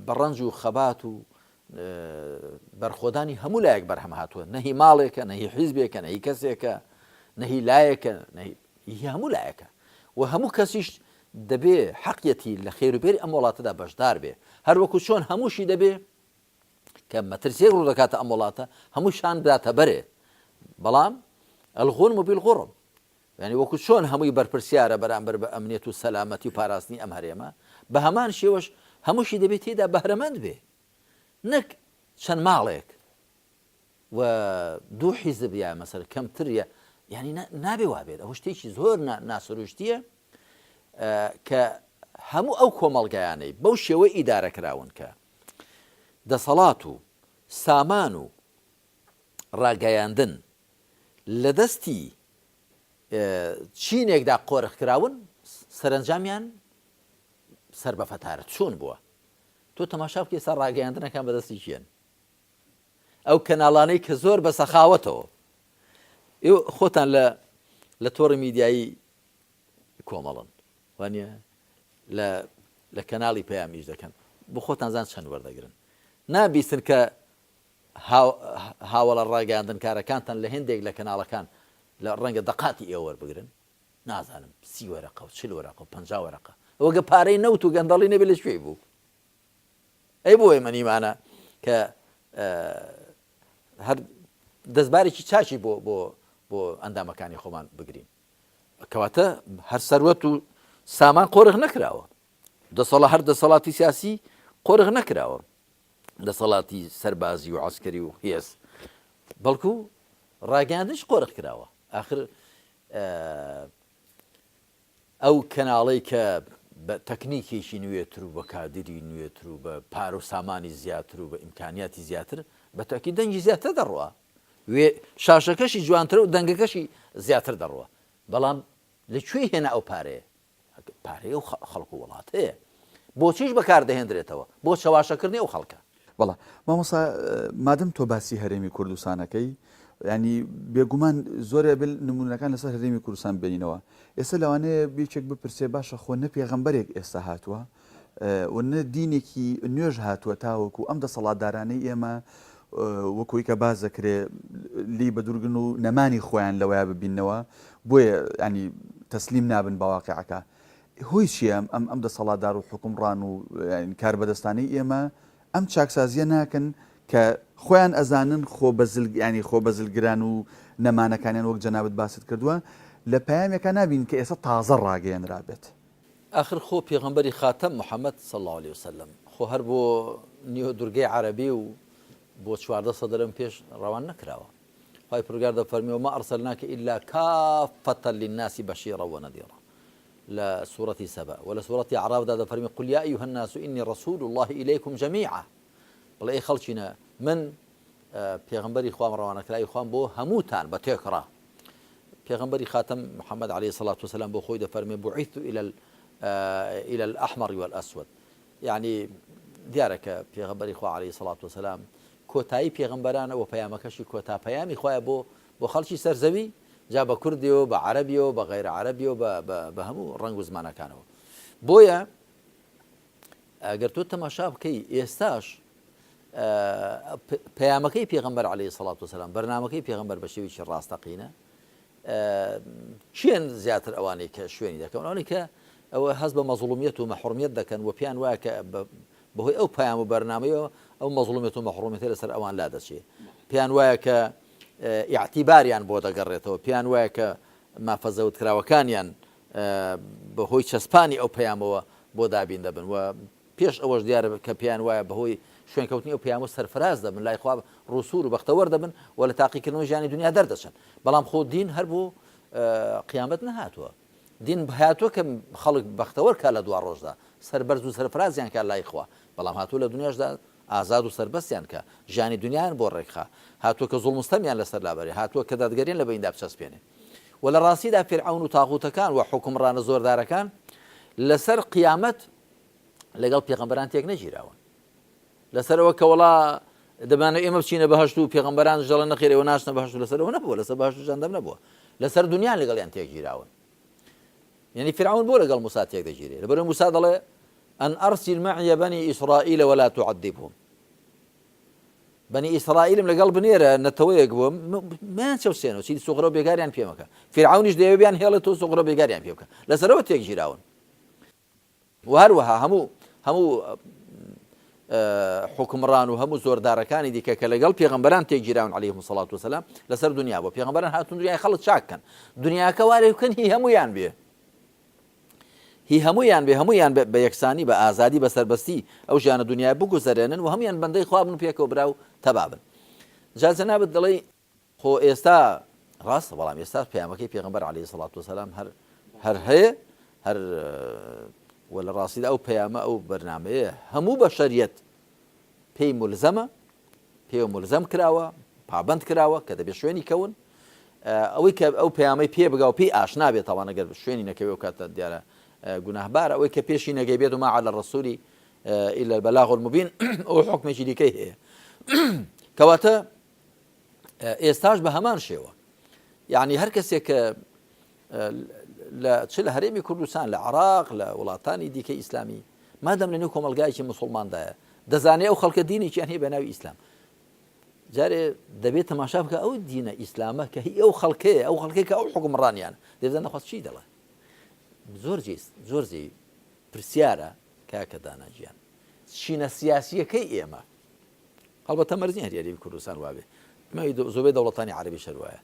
S2: بە ڕەنج و خەبات و بەرخۆدانی هەموو لایەک بەرهەم هاتووە، نەهی ماڵێکە، نەهی حیزبێکە، نەهی کەسێکە، نەهی لایەکە، هی هەموو لایەکە و هەموو کەسیش دەبێ حەقیەتی لە خێروبێری ئەم وڵاتەدا بەشدار بێ، هەروەکو چۆن هەمووشی دەبێ کە مەترسیەک ڕوو دەکاتە ئەم وڵاتە هەمووشان بداتە بەرێ، بەڵام الغونم بالغڕم، یعنی وەکو چۆن هەمووی بەرپرسیارە بەرامبەر بە ئەمنیەت و سەلامەتی و پاراستنی ئەم هەرێمە، بە هەمان شێوەش هەمووشی دەبێت تێدا بەهرەمەند بێ، نەک چەند ماڵێک و دوو حیزب یا مەسەر کەمتریە، یعنی نابێ وابێت. ئەوە شتێکی زۆر ناسروشتیە کە هەموو ئەو کۆمەڵگەیانەی بەو شێوەی ئیدارەکراون کە دەسەڵات و سامان و ڕاگەیاندن لە دەستی چینێکدا قۆرخ کراون، سەرنجامیان سەر بە فەتارە چۆن بووە. تۆ تەماشا بکە ئێستا ڕاگەیاندنەکان بەدەستی چیان؟ ئەو کەناڵانەی کە زۆر بە سەخاوەتەوە خۆتان لە تۆڕی میدیایی کۆمەڵن وانە لە کەناڵی پەیامیش دەکەن، بۆ خۆتان زان چەند وەردەگرن، نابیستن کە هاوڵە ڕاگەیاندن کارەکانتان لە هێندێک لە کەناڵەکان لە ڕەنگە دەقاتی ئێوە وەربگرن، نازانم 30 وەرەقە و 40 وەرەقە و 50 وەرەقە، ئەوەگە پارەی نەوت و گەندەڵی نەبێت لە شوێی بوو. ئەی بۆ ئێمە نیمانە کە هەر دەستبارێکی چاچی بۆ ئەندامەکانی خۆمان بگرین، کەواتە هەر سەروەت و سامان قۆرغ نەکراوە، هەر دەسەڵاتی سیاسی قۆرغ نەکراوە، دەسەڵاتی سەربازی و عەسکەری و هێز، بەڵکو ڕاگەیاندنش قۆرغ کراوە. ئاخر ئەو کەناڵەی کە بە تەکنیکێکی نوێتر و بە کادری نوێتر و بە پار و سامانی زیاتر و بە ئیمکانیاتی زیاتر بە تاکی دەنگی زیاتر دەڕوە، وێ شاشەکەشی جوانتر و دەنگەکەشی زیاتر دەڕوە، بەڵام لەکوێ هێنا ئەو پارەیە و خەڵک و وڵات هەیە، بۆچیش بەکاردەهێنرێتەوە بۆ چەواشەکردنی ئەو خەڵکە.
S1: بەڵا مامۆستا مادەم تۆ باسی هەرێمی کوردستانەکەی، ینی بێگومان زۆرە بێت نمونونەکان لەسەر هەرێمی کوردستان بێنینەوە، ئێستا لەوانەیە بێچێک بپرسێ باشە خۆ نە پێغەمبەرێک ئێستا هاتووە و نە دینێکی نوێژ هاتووە تاوەکو ئەم دەسەڵاتدارانەی ئێمە وەکوی کە باز دەکرێ لی بە دوورگن و نەمانی خۆیان لەوەیە ببینەوە بۆیە ینی تەسلیم نابن بە واقعەکە. هۆی چیە ئەم دەسەڵاتدار و حکومڕان و کار بەدەستانەی ئێمە ئەم چاکسازیە ناکەن کە خۆیان ئەزانن خۆ بەزلگران و نەمانەکانیان وەک جەنابەت باست کردووە لە پەیامێکە نابین کە ئێستا تازە ڕاگەیەنرابێت.
S2: آخر خۆ پێغەمبەری خاتەم محەممەد صلی الله عليه وسلم خۆ هەر بۆ نیوە دورگەی عەرەبی و بۆ 14 سەدەرم پێش ڕەوان نەکراوە. خی پروردگار دەفەرمیێ وما ئەرسەلناکە ئیلا کافەتەن للناس بەشیرا وەنەذیرا لە سوورەتی سەبا و لە سوورەتی عەرافدا دەفەرمی قل یا ئەیها الناس ئینی رەسوول الله ئیلەیکم جەمیعا، بڵێ ئەی خەڵکینە من پێغەمبەری خوام ڕەوانەکرای خوام بۆ هەمووتان بە تێکڕا. پێغەمبەری خاتەم محەممەد عليه الصلاة والسلام بۆ خۆی دەفەرمێ بوعیثت إلى الأحمر والأسود، يعني دیارەکە پێغەمبەری خوا عليه الصلاة والسلام کۆتایی پێغەمبەرانە و پەیامەکەشی کۆتا پەیامی خۆیە بۆ خەڵکی سەرزەوی، جا بە کوردیەوە بە عەرەبیەوە بە غەیرە عەرەبیەوە بە هەموو ڕەنگ و زمانەکانەوە. بۆیە ئەگەر تۆ تەماشا بکەی ئێستاش پەیامەکەی پێغەمبەر عليه الصلاة والسلام بەرنامەکەی پێغەمبەر بە شێوێکی ڕاستەقینە، چیان زیاتر ئەوانەی کە شوێنی دەکەن، ئەوانەی کە ئەوە هەست بە مەزڵومیەت و مەحرومیەت دەکەن و پێیان وایە کە بەهۆی ئەو پەیام و بەرنامەیەوە ئەو مەزڵومیەت و مەحرومیەتە لەسەر ئەوان لا دەچێت، پێیان وایە کە ئیعتیباریان بۆ دەگەڕێتەوە، پێیان وایە کە مافەزەوتکراوەکانیان بەهۆی چەسپانی ئەو پەیامەوە بۆ دابین دەبن و پێش ئەوەش دیارە کە پێیان وایە بەهۆی شوێنکەوتنی ئەو پەیامە سەرفراز دەبن، لای خوا ڕوسور و بەختەوەر دەبن و لە تاقیکردنەوەی ژیانی دنیا دەردەچن. بەڵام خۆ دین هەر بۆ قیامەت نەهاتووە، دین هاتووە کە خەڵک بەختەوەر کا لە دوا ڕۆژدا سەربەرز و سەرفرازیان کا لای خوا، بەڵام هاتووە لە دنیاشدا ئازاد و سەربەستیان کە ژیانی دنیایان بۆ ڕێکخا، هاتووە کە زوڵمستەمیان لەسەر لابەرێ، هاتووە کە دادگەرێن لە بەیندا بچەسپێنێ. و لە ڕاستیدا فیرعەون و تاغوتەکان و حکومڕانە زۆردارەکان لەسەر قیامەت لەگەڵ پێغەمبەران تێک نەگیراون، لەسەرەوە کە وەڵا دەبانە ئێمە بچینە بەهەشت و پێغەمبەران دەڵێن نەخێر ئێوە ناچنە بەهەشت و لەسەرەوە نەبووە، لەسەر بەهەشت و جەهەنەم نەبووە، لەسەر دنیا لەگەڵیان تێک گیراون. يعني فرعون بۆ لەگەڵ موسا تێک دەگیرێت لەبەرەوەی موسا دەڵێ أن أرسل معي بني إسرائيل ولا تعذبهم بني إسرائيل لەگەڵ بنێرە نەتەوەیەک بووم مایان چەوسێنەوە چی سوغڕە و بێگاریان پێ مەکە فرعونیش دەیەوێ بیان هێڵێتەوە سوغڕە و بێگاریان پێ بکە لەسەرەوە تێک گیراون و هەروەها هەموو حکمڕان و هەموو زۆردارەکانی دیکە کە لەگەڵ پێغەمبەران تێکگیراون عەلەیهیمو سەڵات وسەلام لەسەر دنیا بۆ پێغەمبەران هاتون دنیای خەڵک چاککەن دنیاکە وارێ بکەن هی هەمویان بێ هی هەمویان بە یەکسانی بە ئازادی بە سەربەستی ئەو ژیانە دنیای بگوزەرێنن و هەمویان بەندەی خوا بن و پێکەوە برا و تەبابن جا جەنابەت دەڵێ خۆ ئێستا ڕاستە بەڵام ئێستا پەیامەکەی پێغەمبەر عەلەیهی سەڵات وسەلام هەر هەیە هەر وە لە ڕاستیدا ئەو پەیامە ئەو بەرنامەیە هەموو بەشەریەت پێی مولزەم کراوە پابەند کراوە کە دەبێت شوێنی کەون ئەوەی کە ئەو پەیامەی پێ بگا و پێی ئاشنا بێت تاوان ئەگەر شوێنی نەکەوێ و کاتە دیارە گوناهبارە ئەوەی کە پێشی نەگەی بێت و ما عەلە الرەسوولی ئیلا البەلاغ الموبین ئەو حوکمێکی دیکەی هەیە کەواتە ئێستاش بە هەمان شێوە یعنی هەر کەسێک کە چ لە هەرێمی کوردستان لە عێراق لە وڵاتانی دیکەی ئیسلامی مادەم لە نێو کۆمەلگایەکی موسڵماندایە دەزانێت ئەو خەڵکە دینێکیان هەیە بە ناوی ئیسلام جارێ دەبێت تەماشا بکە ئەو دینە ئیسلامە کە هی ئەو خەڵکەیە ئەو خەڵکەی کە ئەو حکومڕانیان دەبزان نەخواست چی دەڵێ زۆر پرسیارە کاکە داناجیان چینە سیاسیەکەی ئێمە هەڵبەتە مەرزی هەریاری کوردستان وابێ زۆربەی دەوڵەتانی عەرەبی شەر وایە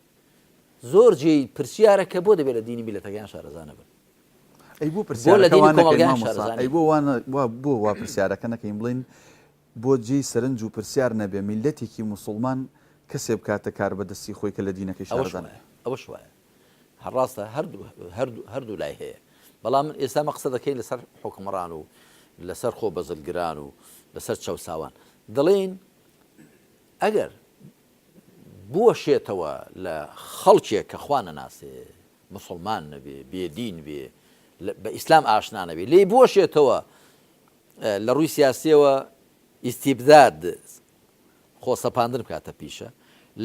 S2: زۆر جێی پرسیارە کە بۆ دەبێت لە دینی میلەتەکەیان شارەزانە بن
S1: ئەی بۆ پرسیارەکەی بۆ وا پرسیارەکە نەکەین بڵین بۆ جێی سەرنج و پرسیار نەبێ میلەتێکی موسڵمان کەسێ بکاتە کار بەدەستی خۆی کە لە دینەکەی شارەزانە
S2: ئەوەش وایە هەڕاستە هەردوو لای هەیە بەڵام ئێستا مەقسە دەکەین لەسەر حکمڕان و لەسەر خۆ بەزلگران و لەسەر چەوساوان دەڵێن ئەگەر بوەشێتەوە لە خەڵکێک کە خوا نەناسێ مسلمان نەبێ بێدین بێ بە ئیسلام ئاشنا نەبێ لێی بوەشێتەوە لە ڕووی سیاسیەوە ئیستیبداد خۆسەپاندن بکاتە پیشە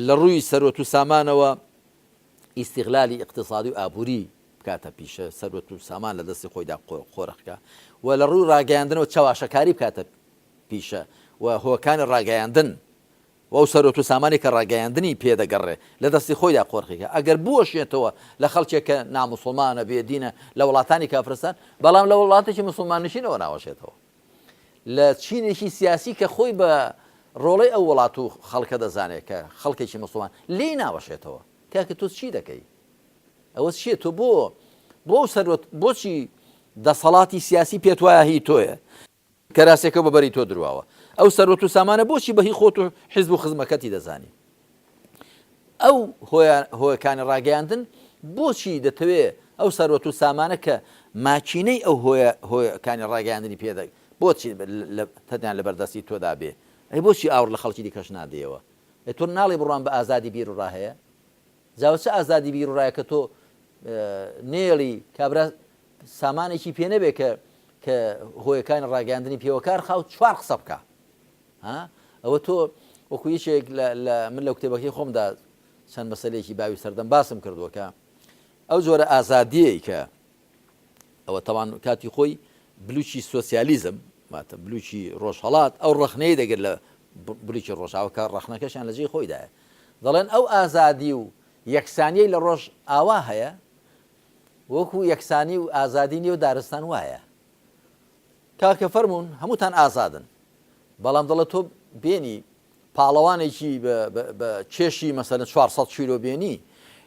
S2: لە ڕووی سەرۆت و سامانەوە ئیستیغلالی اقتصادی و ئابووری بکاتە پیشە سەرۆت و سامان لە دەستی خۆیدا خۆرەخکە و لە ڕووی ڕاگەیاندنەوە چاواشەکاری بکاتە پیشە و هۆکانی ڕاگەیاندن و سەرۆت و سامانی کە ڕاگەیاندنی پێدەگەڕێ لە دەستی خۆیدا قۆڕخیکە ئەگەر بوەشێتەوە لە خەڵکێک کە ناموسڵمانە بێدینە لە وڵاتانی کافرستان بەڵام لە وڵاتێکی موسڵمان نشینەوە ناوەشێتەوە لە چینێکی سیاسی کە خۆی بە ڕۆڵەی ئەو وڵات و خەڵکە دەزانێت کە خەڵکێکی مسلمان لێی ناوەشێتەوە کاکە تۆ چی دەکەی ئەوە چیە تۆ بۆ سەرۆت بۆچی دەسەڵاتی سیاسی پێت وایە هی تۆیە کەراسێکە بەبەری تۆ درواوە ئەو سەرۆت و سامانە بۆچی بەهی خۆت و حیزب و خزمەکەتی دەزانی ئەو هۆیەکانی ڕاگەیاندن بۆچی دەتەوێت ئەو سەرۆت و سامانە کە ماچینەی ئەو هۆیەکانی ڕاگەیاندنی پێدە بۆچی تەنیان لە بەردەستی تۆدا بێ ئەی بۆچی ئاور لە خەڵکی دیکەش نادەیەوە تۆ ناڵێ بڕوان بە ئازادی بیر و ڕاهەیە جاوە چه ئازادی بیر و ڕایە کە تۆ نێڵی کابرا سامانێکی پێ نەبێ کە هۆیەکانی ڕاگەیاندنی پێوەکار خاوت چوار قسە بکە ئەوە تۆ وەکو یەکێک من لەو کتێبەکەی خۆمدا چەند مەسەلەیەکی باوی سەردەم باسم کردووەکە ئەو جۆرە ئازادیەی کە ئەوە تەوان کاتی خۆی بلوچی سۆسیالیزم ماتە بلوچی ڕۆژهەڵات ئەو ڕەخنەی دەگرت لە بلوچی ڕۆژاوەکە ڕەخنەکەشیان لە جێی خۆیدایە دەڵێن ئەو ئازادی و یەکسانیەی لە ڕۆژ ئاوا هەیە وەکو یەکسانی و ئازادی نیە و دارستان وایە کاکە فەرمونون هەمووتان ئازادن بەڵام دەڵێت تۆ بێنی پاڵەوانێکی بە چێشی مەسەلەن 400 کیلۆ بێنی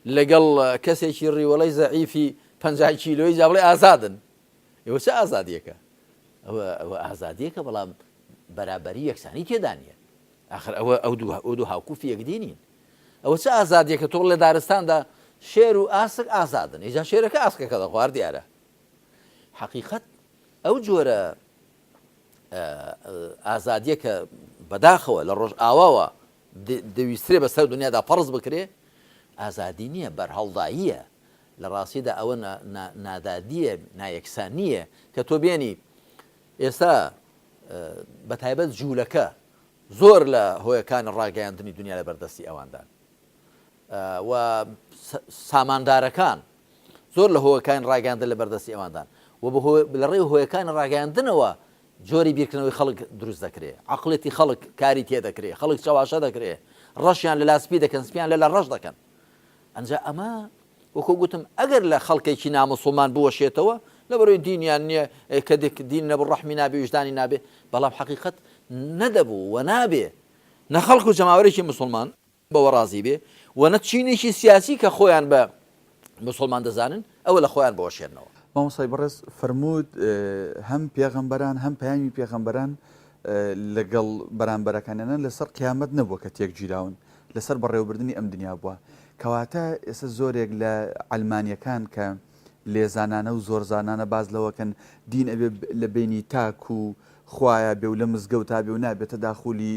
S2: لەگەڵ کەسێکی ڕیوەڵەی زەعیفی 50 کیلۆی جا بڵێ ئازادن ئێوە چه ئازادیەکە ئەوە ئازادیەکە بەڵام بەرابەری یەکسانی تێدا نیە ئاخر ئەو دوو هاوکوفی یەکدینین ئەوە چه ئازادیەکە تۆ لە دارستاندا شێر و ئاسک ئازادن ئێجا شێرەکە ئاسکەکە دەخوار دیارە حەقیقەت ئەو جۆرە ئازادیە کە بەداخەوە لە ڕۆژ ئاواوە دەویسترێ بەسەر دنیادا پەرز بکرێ ئازادی نییە بەرهەڵداییە لە ڕاستیدا ئەوە نادادیە نایەکسانیە کە تۆ بێنی ئێستا بەتایبەت جوولەکە زۆر لە هۆیەکانی ڕاگەیاندنی دنیا لە بەردەستی ئەواندان و ساماندارەکان زۆر لە هۆیەکان ڕاگەاندن لە بەردەستی ئەواندان و لە ڕێی هۆیەکان ڕاگەاندنەوە جۆری بیرکردنەوەی خەڵک دروست دەکرێت عقڵێتی خەڵک کاری تێ دەکرێت خەڵک چاواشە دەکرێت ڕەشیان لە لاسپی دەکەن سپیان لە ڕەش دەکەن ئەنجا ئەمە وەکو گوتم ئەگەر لە خەڵکێکی نامسڵمان بوەشێتەوە لە بەرەوەی دینیان نییە کە دین نەبوو ڕەحمی نابێ وجدانی نابێ بەڵام حەقیقەت نەدەبوو و نابێ نە خەڵک و جەماوەرێکی مسلمان بەوە ڕازی بێ و نە چینێکی سیاسی کە خۆیان بە مسلمان دەزانن ئەوە لە خۆیان بەوەشێنەوە
S1: مامۆستای بەڕێز فەرموود هەم پێغەمبەران هەم پەیامی پێغەمبەران لەگەڵ بەرامبەرەکانیانە لەسەر قیامەت نەبووە کە تێک گیراون لەسەر بەڕێوەبردننی ئەم دنیا بووە کەواتە ئێستا زۆرێک لە ئەلمانیەکان کە لێزانانە و زۆرزانانە باز لەوەکەن دین ئەبێ لە بینی تاک و خوایە بێ و لە مزگەوت تا بێ و نابێتە داخولی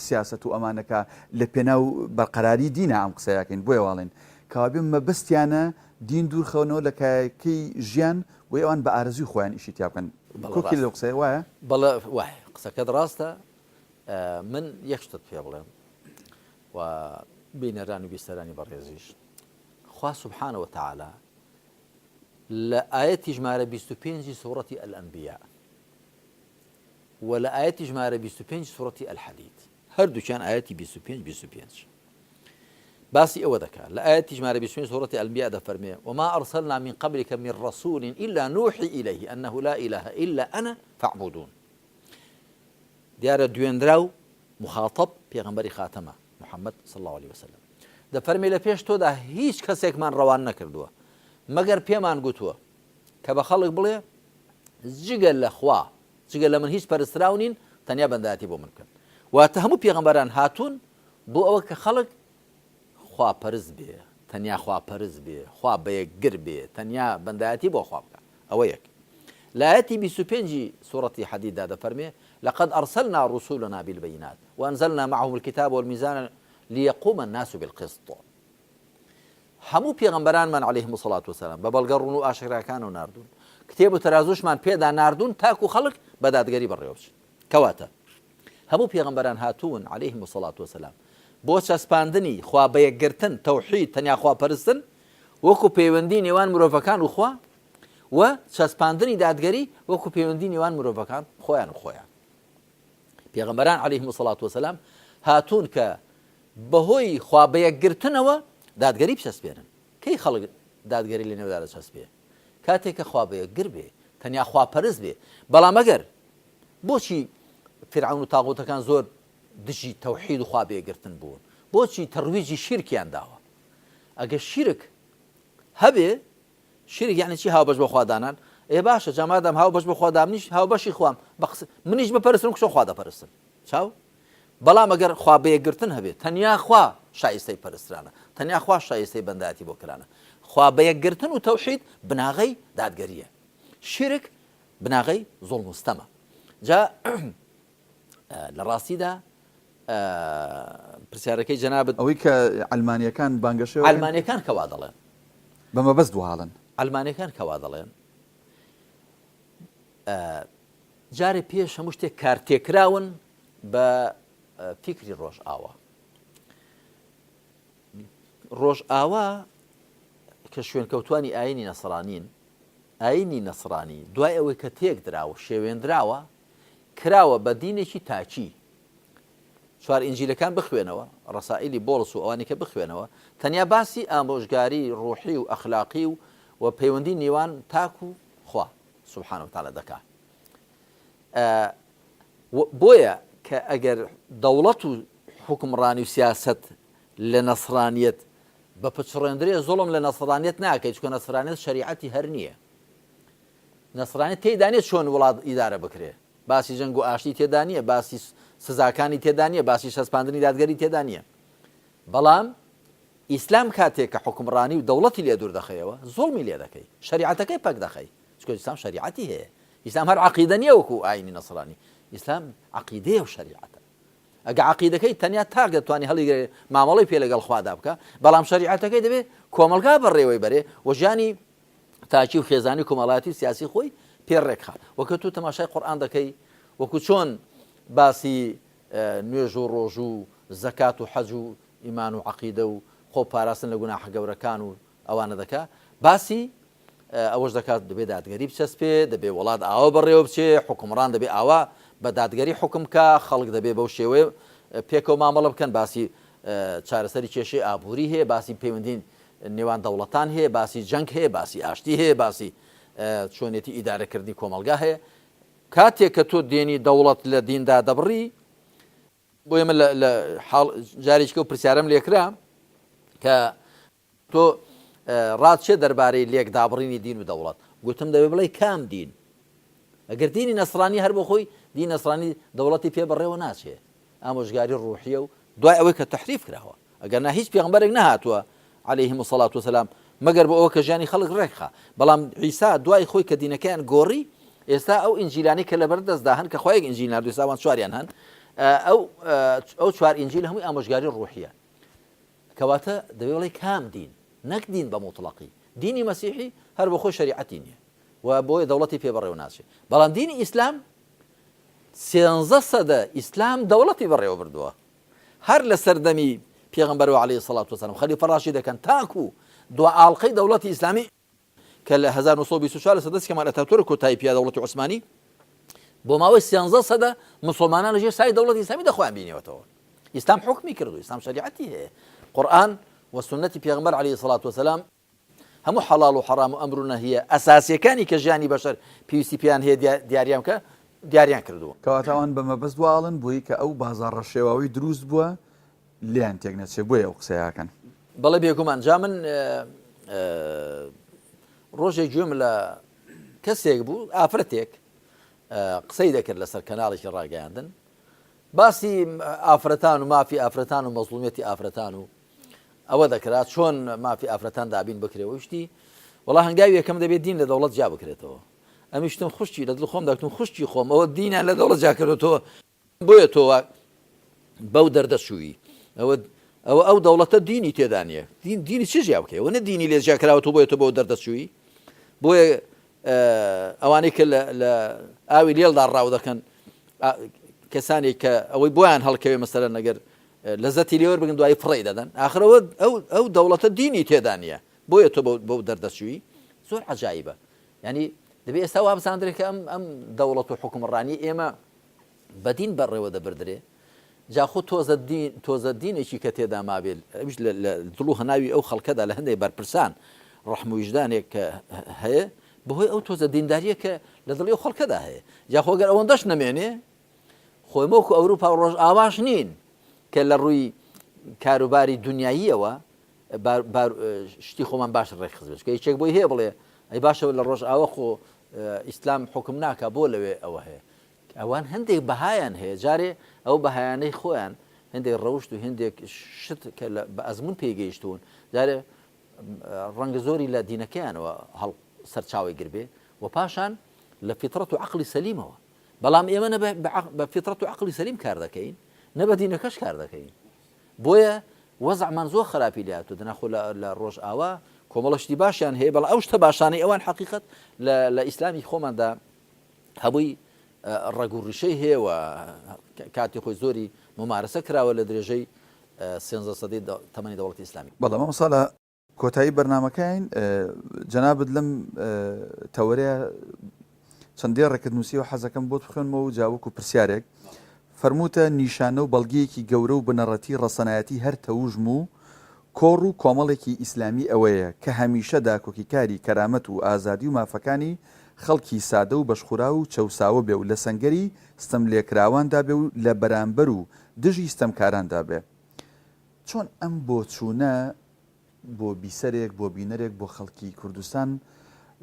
S1: سیاست و ئەمانەکە لە پێناو بەرقەراری دینە ئەم قسەیەکەین بۆیە واڵێن کەوابێ مەبەستیانە دین دوورخەونەوە لە کایەکەی ژیان بۆ ئەوان بە ئارەزوی خۆیان ئیشی تیا بکەن کۆکی لەو قسەیە وایە
S2: بەڵێ وای قسەکەت ڕاستە من یەک شتت پێ بڵێم و بینەران و بیستەرانی بەڕێزیش خوا سبحانه وتعالى لە ئاەتی ژمارە 25 سوڕەتی ئەلئەنبیا و لە ئاەتی ژمارە 25 سوڕەتی ئەلحەدید هەردووچیان ئاەتی 25 باسی ئەوە دەکات لە ئاەتی ژمارە 25 سوڕەتی ئەلئەنبیا دەفەرمێ وما أرسلنا من قبلك من رسول إلا نوحي إليه أنه لا إله إلا أنا فاعبدون دیارە دوێنرا و مخاطب پێغەمبەری خاتەمە محەممەد صلی الله عليه وسلم دەفەرمێ لە پێش تۆدا هیچ کەسێکمان ڕەوان نەکردووە مەگەر پێمان گوتووە کە بە خەڵک بڵێ جگە لە خوا جگە لە من هیچ پەرستراو نین تەنیا بەندایەتی بۆ من بکەن واتە هەموو پێغەمبەران هاتوون بۆ ئەوە کە خەڵک خواپەرست بێ تەنیا خواپەرست بێ خوا بەیەکگر بێ تەنیا بەندایەتی بۆ خوا بکە ئەوە یەک لە ئاەتی 25 سوڕەتی حەدیددا دەفەرمێ لقد أرسلنا رسولنا بالبينات وأنزلنا معهم الكتاب والميزان ليقوم الناس بالقسط هەموو پێغەمبەرانمان عليهم الصلاة والسلام بە بەڵگەڕون و ئاشکراکان و ناردوون کتێب و تەرازوشمان پێدا ناردوون تاکو خەڵک بە دادگەری بەڕێوە بچن کەواتە هەموو پێغەمبەران هاتوون عليهم الصلاة والسلام بۆ چەسپاندنی خوا بەیەکگرتن تەوحید تەنیا خواپەرستن وەکو پەیوەندی نێوان مرۆڤەکان و خوا و چەسپاندنی دادگەری وەکو پەیوەندی نێوان مرۆڤەکان خۆیان و خۆیان پێغەمبەران عليهم الصلاة والسلام هاتوون کە بەهۆی خوا بەیەکگرتنەوە دادگەری بچەسپێنن کەی خەڵک دادگەری لە نێودا دەچەسپێ کاتێک کە خوا بەیەکگر بێ تەنیا خواپەرست بێ بەڵام ئەگەر بۆچی فرعون و تاغوتەکان زۆر دژی تەوحید و خوا بەیەکگرتن بوون بۆچی تەڕویجی شیرکیان داوە ئەگەر شیرک هەبێ شیرک یعنی چی هاوبەش بە خوادانان ئێ باشە جامادام هاوبەش بە خوادام نیش هاوبەشی خوام منیش بپەرستم کشۆ خوا دەپەرستن چاو بەڵام ئەگەر خوا بەیەکگرتن هەبێت تەنیا خوا شایستەی پەرسترانە تەنیا خوا شایستەی بەندایەتی بۆ کرانە خوا بەیەکگرتن و تەوحید بناغەی دادگەریە شیرک بناغەی زوڵم و ستەمە جا لە ڕاستیدا پرسیارەکەی جەنابەت
S1: ئەوەی کە ئەلمانیەکان بانگەشەوە
S2: ئەلمانیەکان کەوا دەڵێن
S1: بەمەبەست دووهاڵن
S2: ئەلمانیەکان کەوا دەڵێن جارێ پێش هەموو شتێک کارتێکراون بە فکری ڕۆژئاوا ڕۆژئاوا کە شوێنکەوتوانی ئاینی نەسڕانین ئاینی نەسڕانی دوای ئەوەی کە تێک دراوە شێوێنراوە کراوە بە دینێکی تاچی چوار ئینجیلەکان بخوێنەوە ڕسائلی بۆڵس و ئەوانی کە بخوێنەوە تەنیا باسی ئامۆژگاری ڕوحی و ئەخلاقی و پەیوەندی نێوان تاک و خوا سبحانه وتعالى دەکات بۆیە کە ئەگەر دەوڵەت و حکمڕانی و سیاست لە نەسڕانیەت بە پچڕێندرێ زۆڵم لە نەسڕانیەت ناکەیت چکە نەسڕانیەت شەریعەتی هەر نییە نەسڕانیەت تێدانێت چۆن وڵات ئیدارە بکرێ باسی جەنگ و ئاشتی تێدا نییە باسی سزاکانی تێدا نییە باسی شەسپاندنی دادگەری تێدا نییە بەڵام ئیسلام کاتێک کە حکمڕانی و دەوڵەتی لێ دوور دەخەیەوە زۆڵمی لێ دەکەی شەریعەتەکەی پەک دەخەی چکە ئیسلام شەریعەتی هەیە ئیسلام هەر عەقیدە نییە وەکو ئاینی نەسڕانی ئیسلام عەقیدەیە و شەریعەتە ئەگە عەقیدەکەی تەنیا تاک دەتوانێت هەڵیگرێت مامەڵەی پێ لەگەڵ خوادا بکە بەڵام شەریعەتەکەی دەبێت کۆمەلگا بەڕێوەی بەرێ و ژیانی تاچی و خێزانی کۆمەڵایەتی سیاسی خۆی پێڕێکخات وەکە تو تەماشای قورئان دەکەی وەکو چۆن باسی نوێژ و ڕۆژ و زەکات و حەج و ئیمان و عەقیدە و خۆ پاراستن لە گوناحە گەورەکان و ئەوانە دەکا باسی ئەوەش دەکات دەبێت دادگەری بچەسپێ دەبێت وڵات ئاوە بەڕێوە بچێ حکومڕان دەبێت ئاوا بە دادگەری حکمکە خەڵک دەبێت بەو شێوەیە پێکەوە مامەڵە بکەن باسی چارەسەری کێشەی ئابووری هەیە باسی پەیوەندین نێوان دەوڵەتان هەیە باسی جەنگ هەیە باسی ئاشتی هەیە باسی چۆنێتی ئیدارەکردنی کۆمەلگا هەیە کاتێک کە تۆ دێنی دەوڵەت لە دیندا دەبڕی بۆ ئێمە لە جارێککە و پرسیارم لێکرا کە تۆ ڕادچێ دەربارەی لێک دابڕینی دین و دەوڵەت گوتم دەبێ بڵێ کام دین ئەگەر دینی نەسرانی هەر بۆ خۆی دین نەسرانی دەوڵەتی پێ بەڕێوە ناچێ ئامۆژگاری ڕوحیە و دوای ئەوەی کە تەحریف کراوە ئەگەر نا هیچ پێغەمبەرێک نەهاتووە عەلەیهیم السەڵات وسەلام مەگەر بە ئەوە کە ژیانی خەڵک ڕێکخا بەڵام عیسا دوای خۆی کە دینەکەیان گۆڕی ئێستا ئەو ئینجیلانی کە لەبەر دەستدا هەن کە خۆیەک ئینجیل ناردووی ساوان چواریان هەن ئەو چوار ئینجیل هەمووی ئامۆژگاری ڕوحیە کەواتە دەبێ بڵێ کام دین نەک دین بە مطلقی دینی مەسیحی هەر بە خۆی شریعەتی نییە و بۆیە دەوڵەتی پێ بەڕێوە ناچێت بەڵام دینی ئیسلام 13 ئیسلام دەوڵەتی بەڕێوە بردووە هەر لە سەردەمی پێغەمبەرەوە عەلەیهی سەڵات وسەلام خەلیفە ڕاشیدەکەن تاکو دو ئاڵقەی دەوڵەتی ئیسلامی کە لە 1924 لە سەدەستی کەمال ئەتاتورک کۆتایی پیا دەوڵەتی عوسمانی بۆ ماوەی 13 مسلمانان لەژێر سای دەوڵەتی ئیسلامی دەخۆیان بینیوەتەوە ئیسلام حکمی کردو ئیسلام شریعەتی هەیە قورئان و سنەتی پێغەمبەر عەلەیهی سەڵات وسەلام هەموو حەڵاڵ و حەرام و ئەمر و نەهیە ئەساسیەکانی کە ژیانی بەشەر پێویستی پێیان هەیە دیاریان کە دیاریان کردووە
S1: کەواتەوان بە مەبەست واڵن بۆی کە ئەو بازاڕە شێواوی دروست بووە لیان تێک نەچێ بۆیە ئەو قسەیەکەن
S2: بەڵێ بێگومان جا من ڕۆژێک گوێم لە کەسێک بوو ئافرەتێک قسەی دەکرد لەسەر کەناڵێکی ڕاگەیاندن باسی ئافرەتان و مافی ئافرەتان و مەزڵومیەتی ئافرەتان و ئەوە دەکرات چۆن مافی ئافرەتان دابین بکرێەوە شتی وڵا هەنگاوی یەکەم دەبێت دین لە دەوڵەت جا بکرێتەوە ئەمیشتم خوشتی لە دڵ خۆم دەکتم خوشتی خۆم ئەوە دینیان لە دەوڵەت جا کردێتەوە بۆیە تۆوە بەو دەردەچووی ئەو دەوڵەتە دینی تێدا نیە دینی چ ژیا بکەی ئەوە نە دینی لێ جیا کراوەتەوە بۆیە تۆ بەو دەردەچووی بۆیە ئەوانەی کە لە ئاوی لێڵدا ڕاو دەکەن کەسانێک کە ئەوەی بۆیان هەڵکەوێ مەسەلەن ئەگەر لەزەتی لێوە بگن دوای فڕی دەدەن ئاخرەوە ئەو دەوڵەتە دینی تێدا نیە بۆیە تۆ بەو دەردەچووی زۆر عەجایبە ینی دەبێت ئێستا وا بزاندرێت کە ئەم دەوڵەت و حکومڕانی ئێمە بە دین بەڕێوە دەبردرێ جاخۆ تۆزە دینێکی کە تێدا مابێت لە دڵ و هەناوی ئەو خەڵکەدا لە هەندێک بەرپرسان ڕەحم و ویجدانێک کە هەیە بەهۆی ئەو تۆزە دینداریە کە لە دڵی ئەو خەڵکەدا هەیە جاخۆ گەر ئەوەندەش نەمێنێ خۆی مۆکو ئەوروپا و ڕۆژ ئاواش نین کە لە ڕووی کاروباری دنیاییەوە شتی خۆمان باش ڕێکخست کە هیچێک بۆی هەیە بڵێ ئەی باشەوە لە ڕۆژ ئاوە خۆ ئیسلام حکم ناکە بۆ لەوێ ئەوە هەیە ئەوان هەندێک بەهایان هەیە جارێ ئەو بەهایانەی خۆیان هەندێک ڕەوشت و هەندێک شت کە بە ئەزمون پێگەیشتون جارێ ڕەنگە زۆری لە دینەکەیانەوە هەڵ سەرچاوی گربێ و پاشان لە فیترەت و عەقڵی سەلیمەوە بەڵام ئێمە نە بە فیترەت و عەقڵی سەلیم کار دەکەین نە بە دینەکەش کار دەکەین بۆیە وەزعمان زۆر خراپی لاتوە دەناخۆ لە ڕۆژ ئاوا کۆمەڵە شتی باشیان هەیە بەڵام ئەو شتە باشانەی ئەوان حەقیقەت لە ئیسلامی خۆماندا هەبووی ڕەگوڕیشەی هەیە و کاتی خۆی زۆری ممارەسە کراوە لە درێژەی 13 سەدەی تەمەنی دەوڵەتی ئیسلامی
S1: بەڵام مەساڵە کۆتایی بەرنامەکەین جەنابەت لەم تەوەرەیە چەندێ ڕێکت نووسی و حەزەکەم بۆت بخوێنمەوە و جاوەکو پرسیارێک فەرمووتە نیشانە و بەڵگەیەکی گەورە و بنەڕەتی ڕەسەنایەتی هەر تەوژم و کۆڕ و کۆمەڵێکی ئیسلامی ئەوەیە کە هەمیشە داکۆکیکاری کەرامەت و ئازادی و مافەکانی خەڵکی سادە و بەشخورا و چەوساوە بێ و لە سەنگەری ستەم لێکراواندا بێ و لە بەرامبەر و دژی ستەمکاراندا بێ چۆن ئەم بۆ چوونە بۆ بیسەرێک بۆ بینەرێک بۆ خەڵکی کوردستان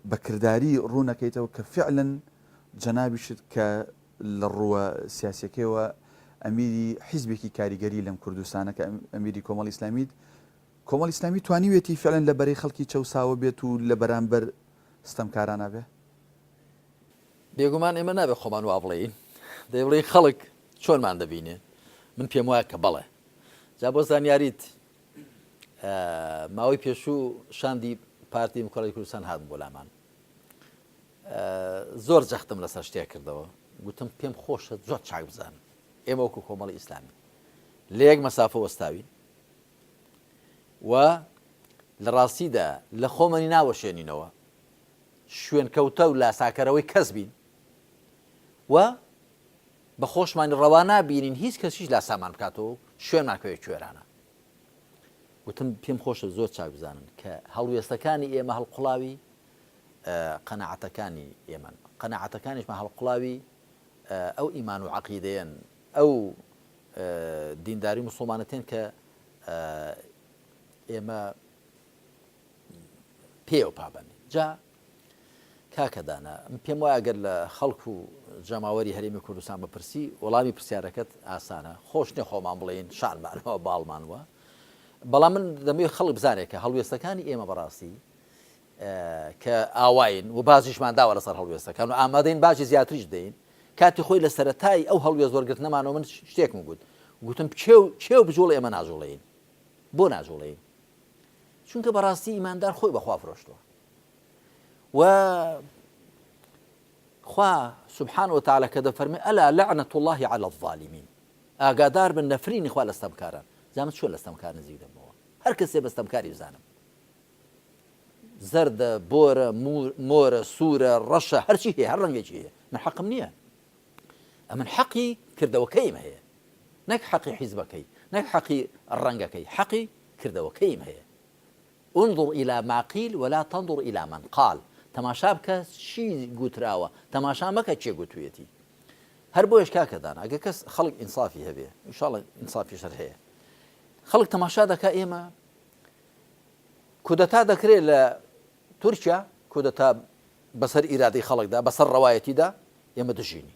S1: بە کردداری ڕوونەکەیتەوە کە فعلن جەنابیشت کە لە ڕووە سیاسەکەیەوە ئەمیری حیزبێکی کاریگەری لەم کوردستانە کە ئەمیری کۆمەڵی ئیسلامیت کۆمەڵی ئیسلامی توانیوێتی فعلن لە بەرەی خەڵکی چەوساوە بێت و لە بەرامبەر ستەمکارانە بێ
S2: بێگومان ئێمە نابێت خۆمان وا بڵێین دەیڵێ خەڵک چۆنمان دەبینێ من پێم وایە کە بەڵێ جا بۆ زانیاریت ماوەی پێشوو شاندی پارتی دموکراتی کوردستان هاتم بۆ لامان زۆر جەختم لەسەر شتێک کردەوە گوتم پێم خۆشە زۆر چاک بزانم ئێمە وەکو کۆمەڵی ئیسلامی لە یەک مەسافە وەستاوین و لە ڕاستیدا لە خۆمەنی ناوەشێنینەوە شوێنکەوتە و لاساکەرەوەی کەس بین و بە خۆشمانی ڕەوانە بینین هیچ کەسیش لاسامان بکاتەوە شوێنمان کوێ کوێرانە. وتم پێم خۆشە زۆر چاک بزانن کە هەڵوێستەکانی ئێمە هەڵقوڵاوی قەناعەتەکانی ئێمەن، قەناعەتەکانیشمە هەڵقوڵاوی ئەو ئیمان و عەقیدەیەن، ئەو دینداری موسڵمانەتێن کە ئێمە پێوە پابەنی. جا کاکەدانە پێم وایە ئەگەر لە خەڵک و جەماوەری هەرێمی کوردستان بپرسی وەڵامی پرسیارەکەت ئاسانە، خۆش نیە خۆمان بڵێن شانمانەوە باڵمانوە، بەڵام من دەمەوێت خەڵک بزانێت کە هەڵوێستەکانی ئێمە بەڕاستی کە ئاواین و بازیشمان داوە لەسەر هەڵوێستەکان و ئامادەین باجی زیاتریش دەین. کاتی خۆی لە سەرەتای ئەو هەڵوێست وەرگرتنەمانەوە من شتێکم گوتم کێو بجوڵ ئێمە ناجوڵین. بۆ ناجوڵین؟ چونکە بەڕاستی ئیماندار خۆی بەخوا فرۆشتووە و خوا سبحانه وتعالى کە دەفەرمێ ئەلا لعنة الله على الظالمين، ئاگادار بن نەفرینی خوا لە ستەمکاران. زانت چۆن لە ستەمکار نزیک دەبمەوە؟ هەر کەسێ بە ستەمکاری بزانم، زەردە، بۆرە، مۆرە، سوورە، ڕەشە، هەرچی هەیە، هەر ڕەنگێکی هەیە، من حەقم نییە. ئەمن حەقی کردەوەکەیم هەیە، نەک حەقی حیزبەکەی، نەک حەقی ڕەنگەکەی، حەقی کردەوەکەیم هەیە. انظر إلى ما قيل ولا تنظر إلى من قال. تەماشا بکە چی گوتراوە، تەماشا مەکە چێ گوتوێتی. هەر بۆیش کاکەدان ئەگە کەس خەڵک ئینسافی هەبێ، ئینشاڵڵا ئینسافیش هەر هەیە، خەڵک تەماشا دەکا ئێمە کودەتا دەکرێت لە تورکیا، کودەتا بەسەر ئیرادەی خەڵکدا، بەسەر ڕەوایەتیدا ئێمە دژینی،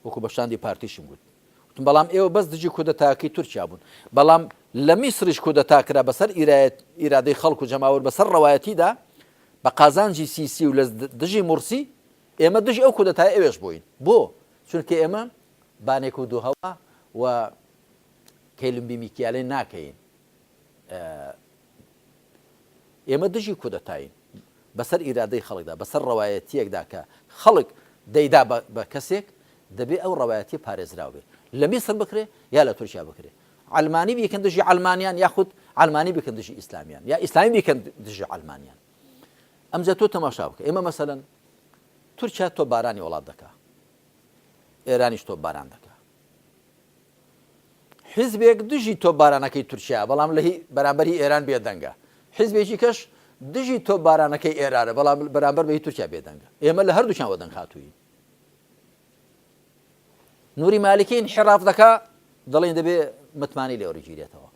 S2: وەکو بەشاندی پارتیشم گوت. وتم بەڵام ئێوە بەس دژی کودەتاکەی تورکیا بوون، بەڵام لە میسریش کودەتا کرا بەسەر ئیرادەی خەڵک و جەماوەر بەسەر ڕەوایەتیدا بە قازانجی سیسی و لە دژی مورسی ئێمە دژی ئەو کودەتای ئێوێش بووین. بۆ؟ چونکە ئێمە بانێک و دووهەوا و کەیلمبی میکیالێ ناکەین، ئێمە دژی کودەتاین بەسەر ئیرادەی خەڵکدا، بەسەر ڕەوایەتیەکدا کە خەڵک دەیدا بە کەسێک دەبێ ئەو ڕەوایەتی پارێزراو بێ، لە میسر بکرێ یا لە تورکیا بکرێ. علمانی بیکەن دژی علمانیان، یاخود علمانی بکەن دژی ئیسلامیان، یا ئیسلامی بیکەن دژی علمانیان. ئەمجا تۆ تەماشا بکە، ئێمە مەسەلەن تورکیا تۆ بارانی وڵات دەکا، ئێرانیش تۆ باران دەکا، حیزبێک دژی تۆ بارانەکەی تورکیا بەڵام لە بەرامبەری ئێران بێدەنگە، حیزبێکی کەش دژی تۆ بارانەکەی ئێرانە بەڵام بەرامبەر بەهی تورکیا بێدەنگە. ئێمە لە هەردووچیان وەدەنگ هاتووین. نوری مالکی انحراف دەکا، دەڵێن دەبێ متمانی لێوەری گیرێتەوە.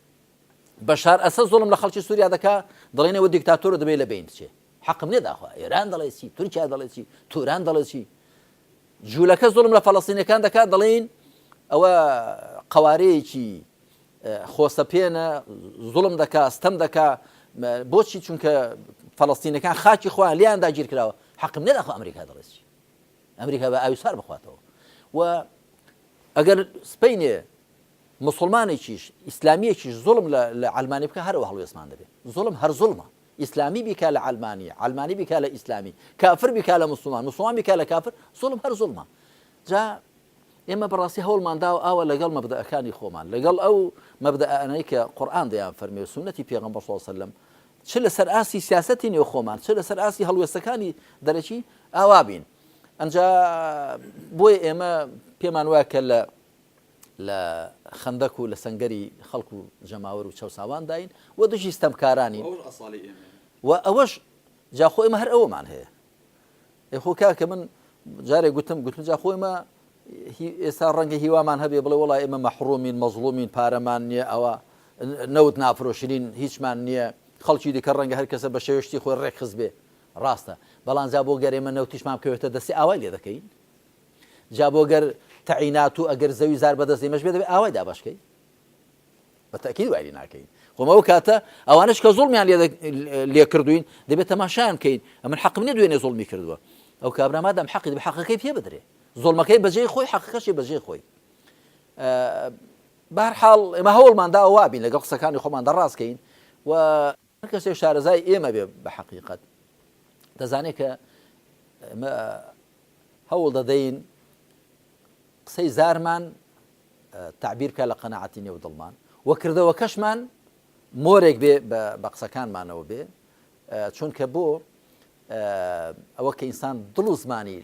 S2: بەشار ئەسەد زوڵم لە خەڵکی سووریا دەکا، دەڵێن ئەوە دیکتاتۆرە دەبێت لە بین بچێ. حەقم نێداخوا، ئێران دەڵێ چی، تورکیا دەڵێ چی، توران دەڵێ چی. جوولەکە زوڵم لە فەڵەستینەکان دەکا، دەڵێن ئەوە قەوارەیەکی خۆسەپێنە، زوڵم دەکا، ستەم دەکا. بۆچی؟ چونکە فەڵەستینەکان خاکی خۆیان لیان داگیر کراوە. حەقم نێداخوا ئەمریکا دەڵێ چی، ئەمریکا بە ئاوی سار بخواتەوە. و ئەگەر سپەینێ مسلمانێکیش ئیسلامیەکیش زوڵم لە علمانی بکە، هەرەوە هەڵوێستمان دەبێت. زوڵم هەر زوڵمە، ئیسلامی بیکا لە علمانی، علمانی بیکا لە ئیسلامی، کافر بیکا لە مسلمان، مسلمان بیکا لە کافر، زوڵم هەر زوڵمە. جا ئێمە بەڕاستی هەوڵمانداوە ئاوە لەگەڵ مەبدەئەکانی خۆمان، لەگەڵ ئەو مەبدەئانەی کە قورئان دەیان فەرمێ و سونەتی پێغەمبەر صلی الله علیه وسلم، چ لەسەر ئاسی سیاسەتی نێو خۆمان، چ لەسەر ئاسی هەڵوێستەکانی دەرەکی ئاوا بین. ئەنجا بۆیە ئێمە پێمان وایە کە لە خەندەک و لە سەنگەری خەڵک و جەماوەر و چەوساوان داین و دژی ستەمکارانی و ئەوەش جاخۆ ئێمە هەر ئەوەمان هەیە. خۆ کاکە من جارێک گوتم جاخۆ ئێمە ئێستا ڕەنگە هیوامان هەبێ بڵێ وڵای ئێمە مەحرومین، مەزڵومین، پارەمان نییە، ئەوە نەوت نافرۆشرین، هیچمان نییە، خەڵکی دیکە ڕەنگە هەر کەسە بە شێوشتی خۆی ڕێکخست بێ. ڕاستە، بەڵام جا بۆ گەر ئێمە نەوتیشمان بکەوێتە دەستی ئاوای لێ دەکەین. جا بۆ گەر تەعینات و ئەگەر زەوی زار بەدەست ئێمەش بێ دەبێ ئاوای دابەشکەی، بە تەکید وای لێ ناکەین. خۆمە ئەو کاتە ئەوانش کە زوڵمیان لێ کردوین دەبێت تەماشایان بکەین. ئەمن حەقم نییە دوێنێ زوڵمی کردووە، ئەو کابرا مادام حەقی دەبێ حەقەکەی پێ بدرێ، زوڵمەکەی بەجێی خۆی، حەقەکەشی بەجێی خۆی. بەهەرحاڵ ئێمە هەوڵماندا ئەوە بین لەگەڵ قسەکانی خۆماندا ڕاستکەین و هەر کەسێک شارەزای ئێمە بێ بە حەقیقەت دەزانێت کە هەوڵ دەدەین قسەی زارمان تعبیر بکە لە قەناعەتی نێو دڵمان و کردەوە کەشمان مۆرێک بێ بە قسەکانمانەوە بێ، چونکە بۆ ئەوە کە ئینسان دڵ و زمانی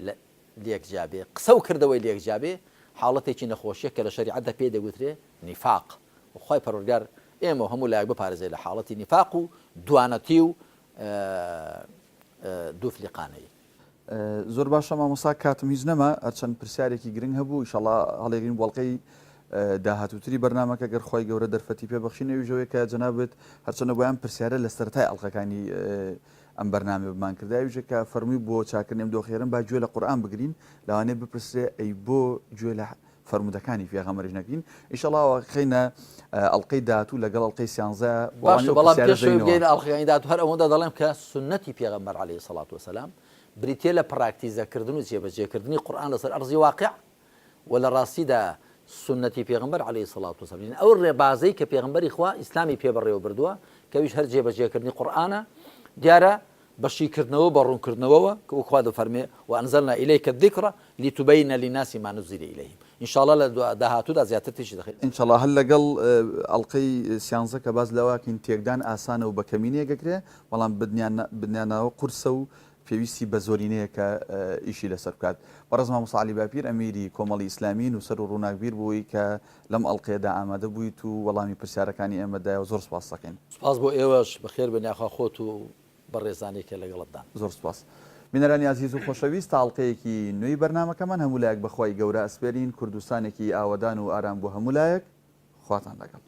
S2: لێکجابێ قسە و کردەوەی لێکجابێ حاڵەتێکی نەخۆشیە کە لە شەریعەتدا پێ دەگوترێ نیفاق وخوای پەروەردگار ئێمە هەموو لایەک بپارێزێ لە حاڵەتی نیفاق و دوانەتی و دووفلیقانەی.
S1: زۆر باشە مامۆستا کاتم هیچ نەما هەرچەند پرسیارێکی گرنگ هەبوو ئینشاڵڵا هەڵێگرین بەڵقەی داهاتووتری بەرنامەکە گەر خۆی گەورە دەرفەتی پێبەخشینەویژەوەی کە جەنابێت هەرچەنە بۆیان پرسیارە لە سەرەتای ئەڵلقەکانی ئەم بەرنامە بمان کرداویژە کە فەرمووی بۆ چاکردنێم دۆخێرم با گوێ لە قورئان بگرین لەوانەیە بپرسێ ئەی بۆ گوێ لە فەرمودەکانی پێغەمبەریش نەکەین ئینشاڵڵا خەینە ئەڵلقەی داهاتوو لەگەڵ ئەڵلقەی 13
S2: بەڵام پێشگەین ئەڵلقەکانی داهاتوو هەر ئەوەندا دەڵێم کە سنەتی پێغەمبەر عەلەیهی سەڵات وسەلام بریتێ لە پراکتیزەکردن و جێبەجێکردنی قورئان لەسەر ئەرزی واقع و لە ڕاستیدا سنەتی پێغەمبەر عەلەیهی سەڵات وسەلام ئەو ڕێبازەی کە پێغەمبەری خوا ئیسلامی پێبڕێوە بردووە کەویش هەر جێبەجێکردنی قورئانە دیارە بەشیکردنەوە بە ڕوونکردنەوەوە کە وەکوا دەفەرمێ وأنزلنا إليك الذكر لتبين للناس ما نزل إليهم إن شاء الله لە داهاتوودا زیاتر تێشی دەخێت
S1: ئینشاڵڵا هەر لەگەڵ ئەڵلقەی سیانزە کە باز لەواکەین تێکدان ئاسانە و بە کەمینەیەکەکرێ بەڵام بدنیانەوە قورسە و پێویستی بە زۆرینەیە کە ئیشی لەسەر بکات. بەڕێز مامۆستا عەلی باپیر ئەمیری کۆمەڵی ئیسلامی نووسەر و ڕووناکبیر بووی کە لەم ئەڵلقەیەدا ئامادە بوویت و وەڵامی پرسیارەکانی ئێمەدایە و زۆر سوپاس دەکەین.
S2: سوپاس بۆ ئێوەش بەخێر بن یاخوا خۆت و بەڕێزانەی کە لەگەڵتدان.
S1: زۆر سوپاس. بینەرانی عزیز و خۆشەویست ئەڵلقەیەکی نوێی بەرنامەکەمان هەموو لایەک بەخوای گەورە ئەسپێرین کوردستانێکی ئاوەدان و ئارام بۆ هەموو لایەک خواتان لەگەڵ.